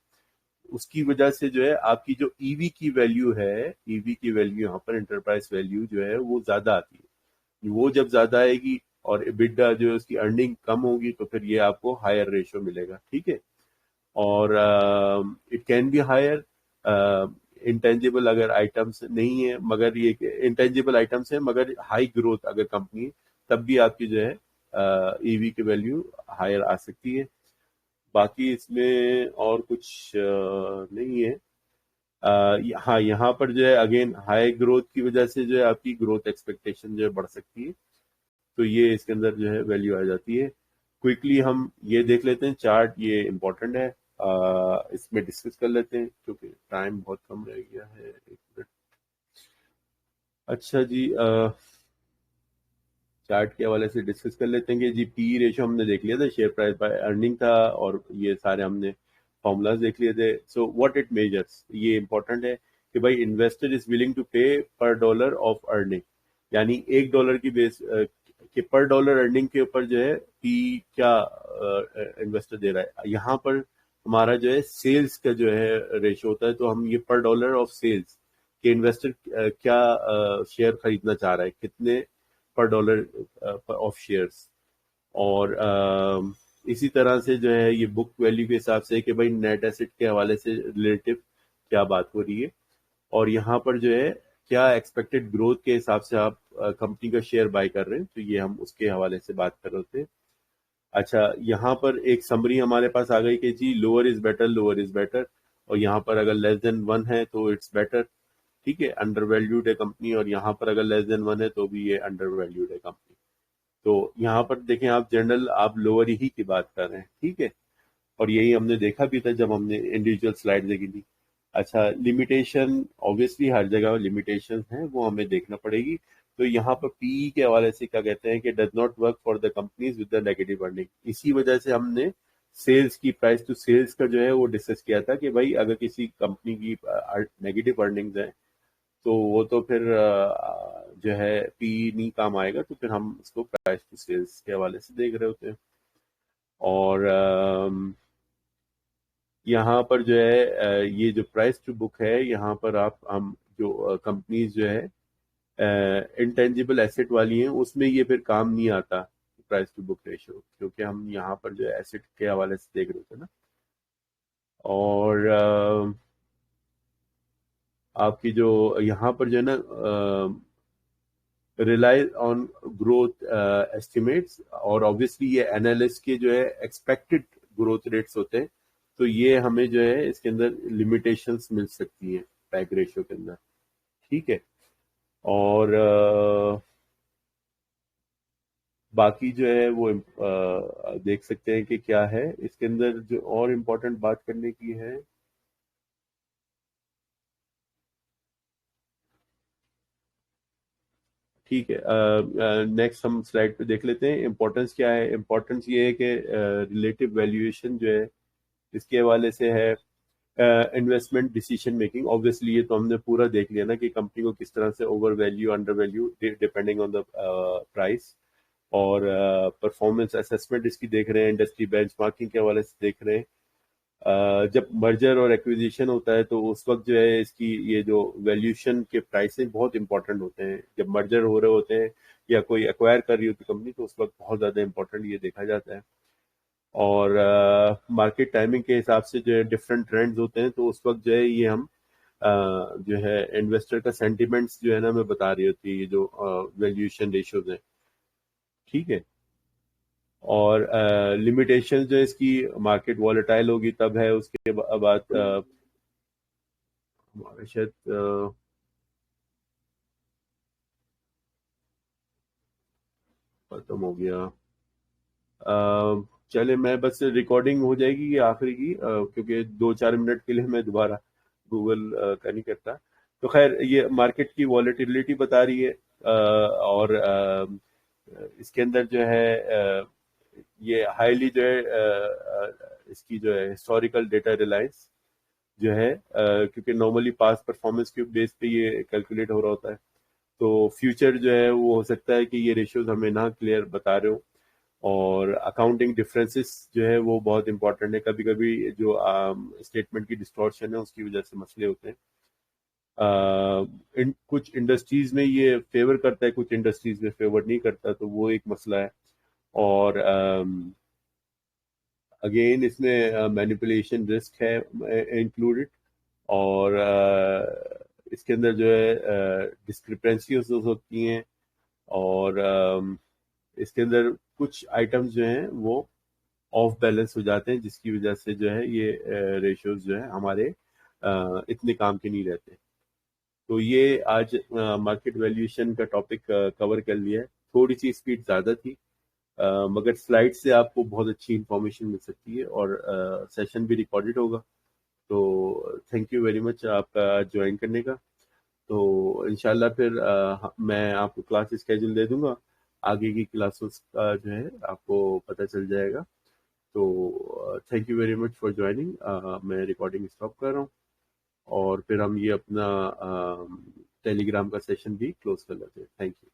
उसकी वजह से जो है आपकी जो ईवी की वैल्यू है, ईवी की वैल्यू यहाँ पर एंटरप्राइज वैल्यू जो है वो ज्यादा आती है। वो जब ज्यादा आएगी और EBITDA जो है उसकी अर्निंग कम होगी तो फिर ये आपको हायर रेशो मिलेगा, ठीक है। और it can be higher intangible अगर आइटम्स नहीं है, मगर ये इंटेंजिबल आइटम्स है मगर हाई ग्रोथ अगर कंपनी है, तब भी आपकी जो है ईवी की वैल्यू हायर आ सकती है। बाकी इसमें और कुछ नहीं है। हाँ, यहाँ पर जो है अगेन हाई ग्रोथ की वजह से जो है आपकी ग्रोथ एक्सपेक्टेशन जो है बढ़ सकती है, तो ये इसके अंदर जो है वैल्यू आ जाती है। क्विकली हम ये देख लेते हैं चार्ट, ये इम्पोर्टेंट है, इसमें डिस्कस कर लेते हैं क्योंकि टाइम बहुत कम रह गया है। एक मिनट। अच्छा जी, चार्ट के हवाले से डिस्कस कर लेते हैं कि जी पी रेशो हमने देख लिया था, शेयर प्राइस बाय अर्निंग था, और ये सारे हमने फॉर्मूलाज देख लिए थे। सो व्हाट इट मेजर्स, ये इंपॉर्टेंट है कि भाई investor is willing to pay per dollar of earning, यानी $1 की बेस कि पर डॉलर अर्निंग के ऊपर जो है पी क्या इन्वेस्टर दे रहा है। यहाँ पर हमारा जो है सेल्स का जो है रेशो होता है, तो हम ये पर डॉलर ऑफ सेल्स कि इन्वेस्टर क्या शेयर खरीदना चाह रहा है, कितने पर डॉलर ऑफ शेयर्स। और इसी तरह से जो है ये बुक वैल्यू के हिसाब से कि भाई नेट एसेट के हवाले से रिलेटिव क्या बात हो रही है, और यहाँ पर जो है क्या एक्सपेक्टेड ग्रोथ के हिसाब से आप कंपनी का शेयर बाय कर रहे हैं, तो ये हम उसके हवाले से बात कर रहे थे। अच्छा, यहाँ पर एक समरी हमारे पास आ गई कि जी lower is better, lower is better, और यहाँ पर अगर लेस देन 1 है तो इट्स बेटर, ठीक है, अंडर वैल्यूड है कंपनी, और यहाँ पर अगर लेस देन 1 है तो भी ये अंडर वैल्यूड है कंपनी। तो यहाँ पर देखें आप जनरल आप लोअर ही की बात कर रहे हैं, ठीक है, और यही हमने देखा भी था जब हमने इंडिविजुअल स्लाइड देखी थी। अच्छा, लिमिटेशन ऑब्वियसली हर जगह लिमिटेशन है, वो हमें देखना पड़ेगी। तो यहाँ पर पीई के हवाले से क्या कहते हैं कि does not work for the companies with the negative earning. इसी वजह से हमने सेल्स की प्राइस टू सेल्स का जो है वो डिस्कस किया था कि भाई अगर किसी कंपनी की नेगेटिव अर्निंग्स है तो वो तो फिर जो है पी नहीं काम आएगा, तो फिर हम इसको प्राइस टू सेल्स के हवाले से देख रहे होते हैं। और यहाँ पर जो है ये जो प्राइस टू बुक है, यहाँ पर आप हम जो कंपनीज जो है इंटेंजिबल एसेट वाली हैं उसमें ये फिर काम नहीं आता प्राइस टू बुक रेशियो, क्योंकि हम यहाँ पर जो है एसेट के हवाले से देख रहे थे ना। और आपकी जो यहाँ पर जो है ना रिलाई ऑन ग्रोथ एस्टिमेट्स, और ऑब्वियसली ये एनालिस्ट के जो है एक्सपेक्टेड ग्रोथ रेट्स होते हैं, तो ये हमें जो है इसके अंदर लिमिटेशंस मिल सकती हैं पैक रेशियो के अंदर, ठीक है। और बाकी जो है वो देख सकते हैं कि क्या है इसके अंदर जो और इम्पोर्टेंट बात करने की है। ठीक है, नेक्स्ट हम स्लाइड पे देख लेते हैं इम्पोर्टेंस क्या है। इम्पोर्टेंस ये है कि रिलेटिव वैल्यूएशन जो है इसके हवाले से है। इन्वेस्टमेंट डिसीजन मेकिंग, ऑब्वियसली ये तो हमने पूरा देख लिया ना कि कंपनी को किस तरह से over value under value depending on the price. और परफॉर्मेंस असेसमेंट इसकी देख रहे हैं, इंडस्ट्री बेंचमार्किंग के हवाले से देख रहे हैं। जब मर्जर और एक्विजिशन होता है तो उस वक्त जो है इसकी ये जो वैल्यूएशन के प्राइसेस बहुत इंपॉर्टेंट होते हैं। जब मर्जर हो रहे होते हैं या कोई एक्वायर कर रही होती है कंपनी, तो उस वक्त बहुत ज़्यादा इंपॉर्टेंट ये देखा जाता है। और मार्केट टाइमिंग के हिसाब से जो है डिफरेंट ट्रेंड्स होते हैं, तो उस वक्त जो है ये हम जो है इन्वेस्टर का सेंटिमेंट्स जो है ना हमें बता रही होती है, ये जो वैल्यूएशन रेशियोज हैं, ठीक है। और लिमिटेशन जो है इसकी मार्केट वॉलेटाइल होगी तब है, उसके बाद हमारे शायद खत्म हो गया। चले मैं बस रिकॉर्डिंग हो जाएगी ये आखिरी की, क्योंकि 2-4 मिनट के लिए मैं दोबारा गूगल का नहीं करता। तो खैर ये मार्केट की वॉलेटिलिटी बता रही है, और इसके अंदर जो है ये हाईली जो है इसकी जो है हिस्टोरिकल डेटा रिलायंस जो है, क्योंकि नॉर्मली पास्ट परफॉर्मेंस के बेस पे ये कैलकुलेट हो रहा होता है। तो फ्यूचर जो है वो हो सकता है कि ये रेशियोज हमें ना क्लियर बता रहे हो, और अकाउंटिंग डिफरेंसेस जो है वो बहुत इंपॉर्टेंट है। कभी कभी जो स्टेटमेंट की डिस्टॉर्शन है उसकी वजह से मसले होते हैं। कुछ इंडस्ट्रीज में ये फेवर करता है, कुछ इंडस्ट्रीज में फेवर नहीं करता, तो वो एक मसला है। और अगेन इसमें मैनिपुलेशन रिस्क है इंक्लूडेड, और इसके अंदर जो है डिस्क्रिपेंसीज होती हैं, और इसके अंदर कुछ आइटम्स जो हैं वो ऑफ बैलेंस हो जाते हैं, जिसकी वजह से जो है ये रेशियोज जो है हमारे इतने काम के नहीं रहते। तो ये आज मार्केट वैल्यूएशन का टॉपिक कवर कर लिया है। थोड़ी सी स्पीड ज़्यादा थी, मगर स्लाइड से आपको बहुत अच्छी इंफॉर्मेशन मिल सकती है, और सेशन भी रिकॉर्डेड होगा। तो थैंक यू वेरी मच आपका ज्वाइन करने का। तो इंशाल्लाह फिर मैं आपको क्लास स्केड्यूल दे दूंगा, आगे की क्लासेस का जो है आपको पता चल जाएगा। तो thank you very much for joining. मैं रिकॉर्डिंग स्टॉप कर रहा हूँ, और फिर हम ये अपना टेलीग्राम का सेशन भी क्लोज कर लेते हैं। Thank you.